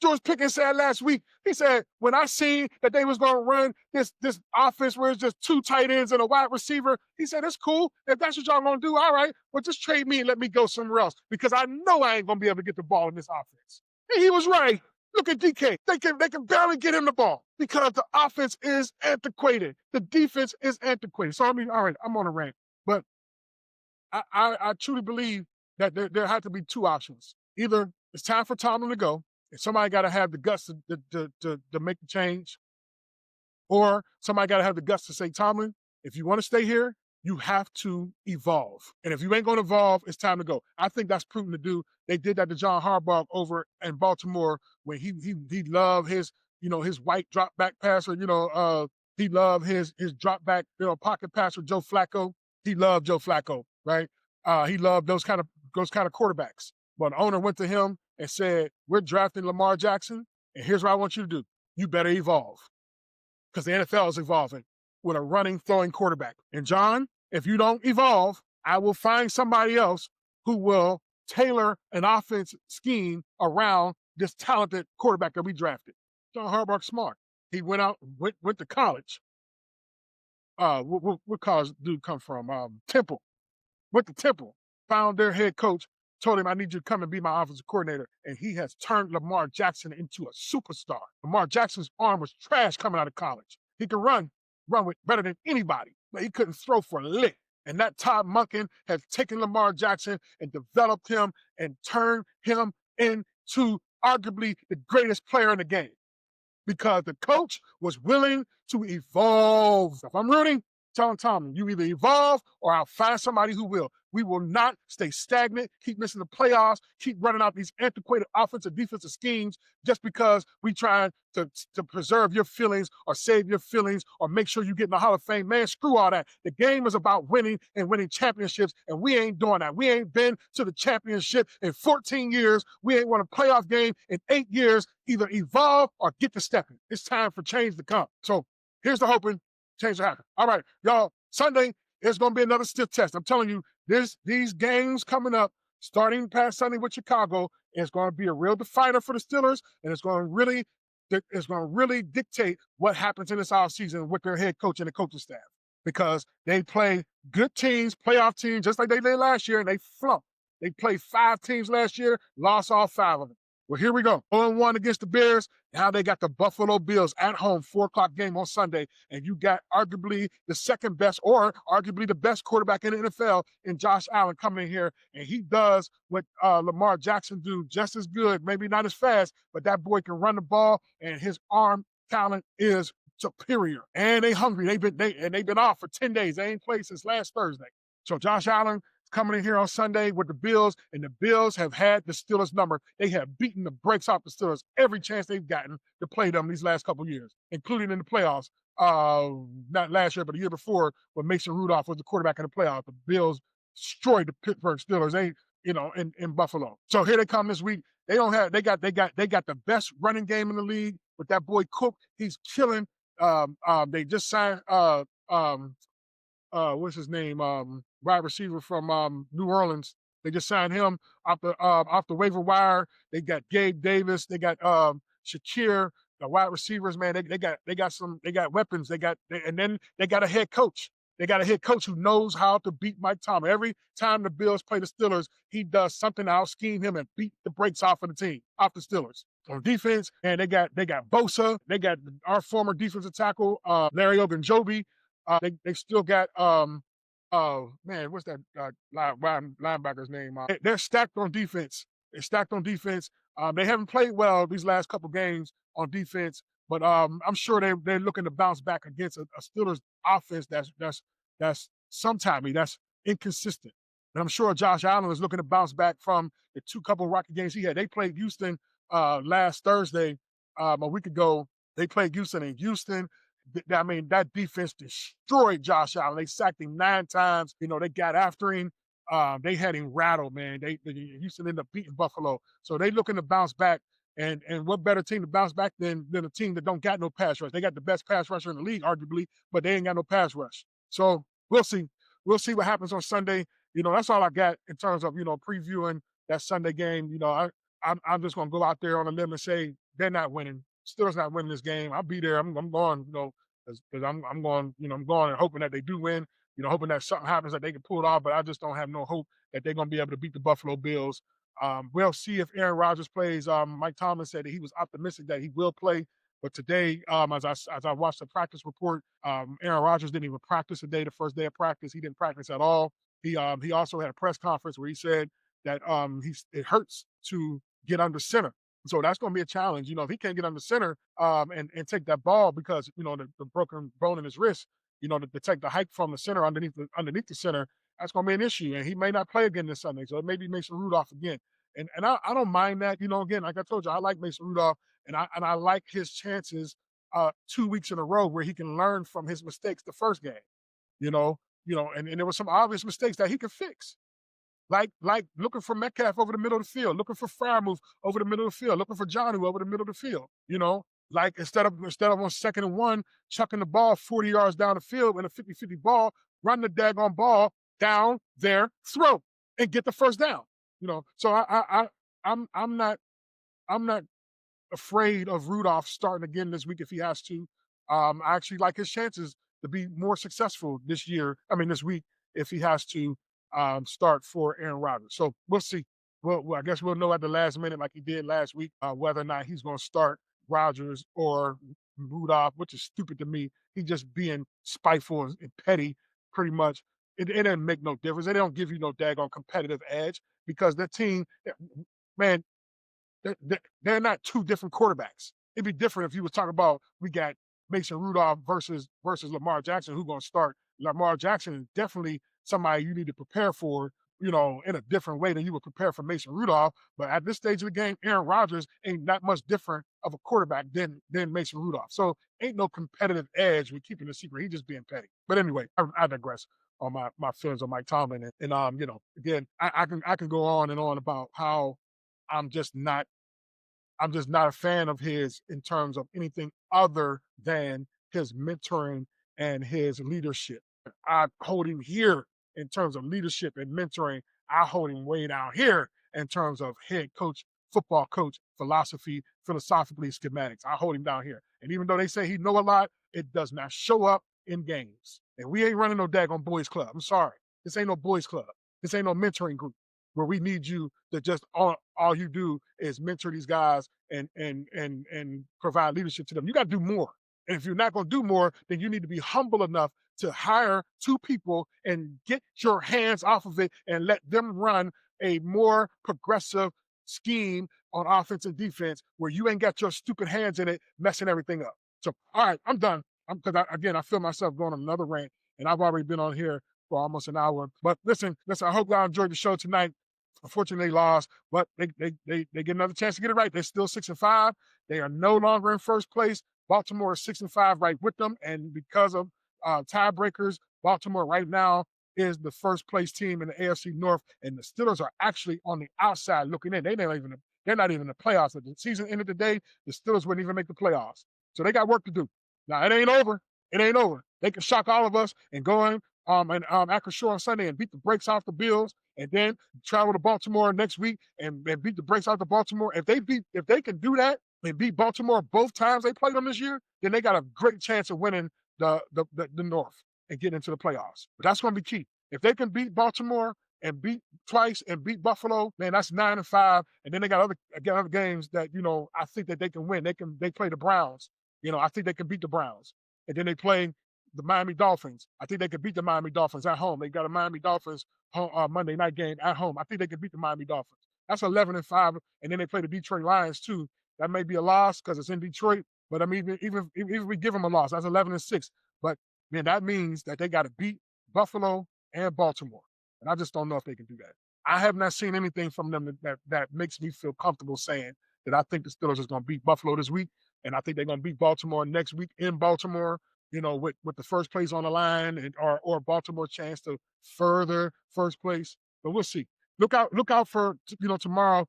George Pickens said last week, he said, when I seen that they was going to run this offense where it's just 2 tight ends and a wide receiver, he said, it's cool. If that's what y'all going to do, all right, well, just trade me and let me go somewhere else, because I know I ain't going to be able to get the ball in this offense. And he was right. Look at DK. They can barely get him the ball because the offense is antiquated. The defense is antiquated. So, I mean, all right, I'm on a rant. But I truly believe that there had to be 2 options. Either it's time for Tomlin to go, and somebody got to have the guts to make the change, or somebody got to have the guts to say, Tomlin, if you want to stay here, you have to evolve. And if you ain't going to evolve, it's time to go. I think that's prudent to do. They did that to John Harbaugh over in Baltimore when he loved his, his white drop back passer, he loved his drop back, pocket passer, Joe Flacco. He loved Joe Flacco, right? He loved those kind of quarterbacks. But the owner went to him and said, we're drafting Lamar Jackson, and here's what I want you to do. You better evolve, because the NFL is evolving with a running, throwing quarterback. And John, if you don't evolve, I will find somebody else who will tailor an offense scheme around this talented quarterback that we drafted. John Harbaugh's smart. He went to college. What college dude come from? Temple. Went to Temple. Found their head coach. Told him, I need you to come and be my offensive coordinator. And he has turned Lamar Jackson into a superstar. Lamar Jackson's arm was trash coming out of college. He can run with better than anybody, but he couldn't throw for a lick. And that Todd Monken has taken Lamar Jackson and developed him and turned him into arguably the greatest player in the game, because the coach was willing to evolve. If I'm rooting, tell Tomlin, you either evolve or I'll find somebody who will. We will not stay stagnant, keep missing the playoffs, keep running out these antiquated offensive, defensive schemes just because we trying to preserve your feelings or save your feelings or make sure you get in the Hall of Fame. Man, screw all that. The game is about winning and winning championships, and we ain't doing that. We ain't been to the championship in 14 years. We ain't won a playoff game in 8 years. Either evolve or get to stepping. It's time for change to come. So here's the hoping change to happen. All right, y'all, Sunday, it's going to be another stiff test. I'm telling you, these games coming up, starting past Sunday with Chicago, is going to be a real definer for the Steelers, and it's going to really dictate what happens in this offseason with their head coach and the coaching staff, because they play good teams, playoff teams, just like they did last year, and they flunked. They played 5 teams last year, lost all 5 of them. Well, here we go. 0-1 against the Bears. Now they got the Buffalo Bills at home, 4 o'clock game on Sunday. And you got arguably the second best or arguably the best quarterback in the NFL in Josh Allen coming in here. And he does what Lamar Jackson do just as good, maybe not as fast, but that boy can run the ball, and his arm talent is superior. And they hungry. They've been off for 10 days. They ain't played since last Thursday. So Josh Allen coming in here on Sunday with the Bills, and the Bills have had the Steelers number. They have beaten the brakes off the Steelers every chance they've gotten to play them these last couple of years, including in the playoffs. Not last year, but the year before, when Mason Rudolph was the quarterback in the playoffs. The Bills destroyed the Pittsburgh Steelers. In Buffalo. So here they come this week. They got the best running game in the league with that boy Cook. He's killing. They just signed what's his name? Wide receiver from New Orleans. They just signed him off the waiver wire. They got Gabe Davis. They got Shakir. The wide receivers, man, they got weapons. And then they got a head coach. They got a head coach who knows how to beat Mike Tomlin. Every time the Bills play the Steelers, he does something to out-scheme him and beat the brakes off of the team, off the Steelers. On defense, and they got Bosa. They got our former defensive tackle, Larry Ogunjobi. They still got what's that linebacker's name? They're stacked on defense. They're stacked on defense. They haven't played well these last couple games on defense, but I'm sure they're looking to bounce back against a Steelers offense that's sometimey, that's inconsistent. And I'm sure Josh Allen is looking to bounce back from the couple rocky games he had. They played Houston last Thursday, a week ago. They played Houston in Houston. I mean, that defense destroyed Josh Allen. They sacked him 9 times. They got after him. They had him rattled, man. Houston ended up beating Buffalo. So they looking to bounce back. And what better team to bounce back than a team that don't got no pass rush? They got the best pass rusher in the league, arguably, but they ain't got no pass rush. So we'll see. We'll see what happens on Sunday. That's all I got in terms of, previewing that Sunday game. I'm just going to go out there on a limb and say they're not winning. Steelers not winning this game. I'll be there. I'm going, because I'm going, I'm going and hoping that they do win, hoping that something happens that they can pull it off, but I just don't have no hope that they're going to be able to beat the Buffalo Bills. We'll see if Aaron Rodgers plays. Mike Tomlin said that he was optimistic that he will play, but today, as I watched the practice report, Aaron Rodgers didn't even practice today. The first day of practice, he didn't practice at all. He also had a press conference where he said that it hurts to get under center. So that's going to be a challenge. If he can't get under center and take that ball because the broken bone in his wrist, to take the hike from the center underneath the center, that's going to be an issue. And he may not play again this Sunday. So it may be Mason Rudolph again. And I don't mind that. Again, like I told you, I like Mason Rudolph, and I like his chances 2 weeks in a row where he can learn from his mistakes the first game. And there were some obvious mistakes that he could fix. Like looking for Metcalf over the middle of the field, looking for Freiermuth over the middle of the field, looking for Jonnu over the middle of the field. Like instead of on 2nd and 1, chucking the ball 40 yards down the field in a 50-50 ball, run the daggone ball down there, throw, and get the first down. So I'm not afraid of Rudolph starting again this week if he has to. I actually like his chances to be more successful this week, if he has to start for Aaron Rodgers. So we'll see. Well, I guess we'll know at the last minute, like he did last week, whether or not he's going to start Rodgers or Rudolph, which is stupid to me. He's just being spiteful and petty, pretty much. It doesn't make no difference. They don't give you no daggone competitive edge because the team, man, they're not 2 different quarterbacks. It'd be different if you was talking about we got Mason Rudolph versus Lamar Jackson, who's going to start. Lamar Jackson is definitely somebody you need to prepare for, in a different way than you would prepare for Mason Rudolph. But at this stage of the game, Aaron Rodgers ain't that much different of a quarterback than Mason Rudolph. So ain't no competitive edge with keeping the secret. He's just being petty. But anyway, I digress on my feelings on Mike Tomlin. And again, I can go on and on about how I'm just not a fan of his in terms of anything other than his mentoring and his leadership. I hold him here in terms of leadership and mentoring. I hold him way down here in terms of head coach, football coach, philosophy, philosophically, schematics. I hold him down here. And even though they say he know a lot, it does not show up in games. And we ain't running no daggone boys club. I'm sorry. This ain't no boys club. This ain't no mentoring group where we need you to just all you do is mentor these guys and provide leadership to them. You got to do more. And if you're not going to do more, then you need to be humble enough to hire 2 people and get your hands off of it and let them run a more progressive scheme on offense and defense where you ain't got your stupid hands in it messing everything up. So, all right, I'm done. Because, again, I feel myself going on another rant, and I've already been on here for almost an hour. But listen, I hope y'all enjoyed the show tonight. Unfortunately, they lost, but they get another chance to get it right. They're still 6-5. They are no longer in first place. Baltimore is 6-5 right with them. And because of tiebreakers, Baltimore right now is the first place team in the AFC North. And the Steelers are actually on the outside looking in. They're not even in the playoffs. If the season ended today, the Steelers wouldn't even make the playoffs. So they got work to do. Now, it ain't over. It ain't over. They can shock all of us and go in Akron Shore on Sunday and beat the brakes off the Bills, and then travel to Baltimore next week and beat the brakes off the Baltimore. If they can do that and beat Baltimore both times they played them this year, then they got a great chance of winning the North and getting into the playoffs. But that's going to be key. If they can beat Baltimore and beat twice and beat Buffalo, man, that's 9-5. And then they got other games that I think that they can win. They play the Browns. I think they can beat the Browns, and then they play the Miami Dolphins. I think they could beat the Miami Dolphins at home. They got a Miami Dolphins Monday night game at home. I think they could beat the Miami Dolphins. That's 11-5, and then they play the Detroit Lions too. That may be a loss because it's in Detroit, but I mean, even if we give them a loss, that's 11-6. But man, that means that they got to beat Buffalo and Baltimore, and I just don't know if they can do that. I have not seen anything from them that makes me feel comfortable saying that I think the Steelers is going to beat Buffalo this week, and I think they're going to beat Baltimore next week in Baltimore. With the first place on the line, and or Baltimore chance to further first place. But we'll see. Look out for tomorrow.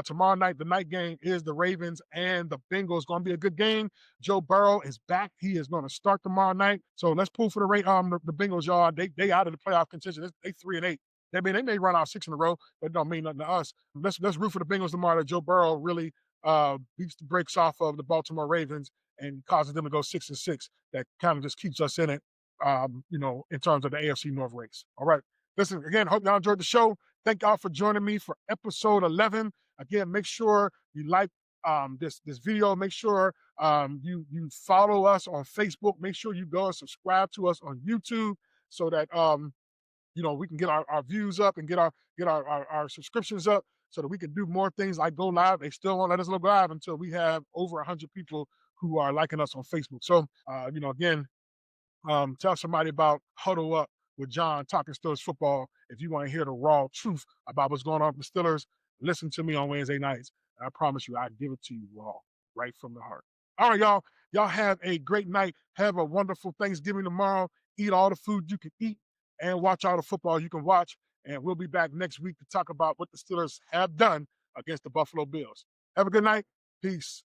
Tomorrow night, the night game is the Ravens and the Bengals. Going to be a good game. Joe Burrow is back. He is going to start tomorrow night. So let's pull for the Bengals, y'all. They out of the playoff contention. They 3-8. They may run out 6 in a row, but it don't mean nothing to us. Let's root for the Bengals tomorrow. That Joe Burrow really beats the brakes off of the Baltimore Ravens and causes them to go 6-6. That kind of just keeps us in it, in terms of the AFC North race. All right. Listen, again, hope y'all enjoyed the show. Thank y'all for joining me for episode 11. Again, make sure you like this video. Make sure you follow us on Facebook. Make sure you go and subscribe to us on YouTube so that we can get our views up and get our subscriptions up so that we can do more things like go live. They still won't let us go live until we have over 100 people who are liking us on Facebook. So, again, tell somebody about Huddle Up with John talking Steelers football. If you want to hear the raw truth about what's going on with the Steelers, listen to me on Wednesday nights. I promise you, I give it to you raw, right from the heart. All right, y'all. Y'all have a great night. Have a wonderful Thanksgiving tomorrow. Eat all the food you can eat and watch all the football you can watch. And we'll be back next week to talk about what the Steelers have done against the Buffalo Bills. Have a good night. Peace.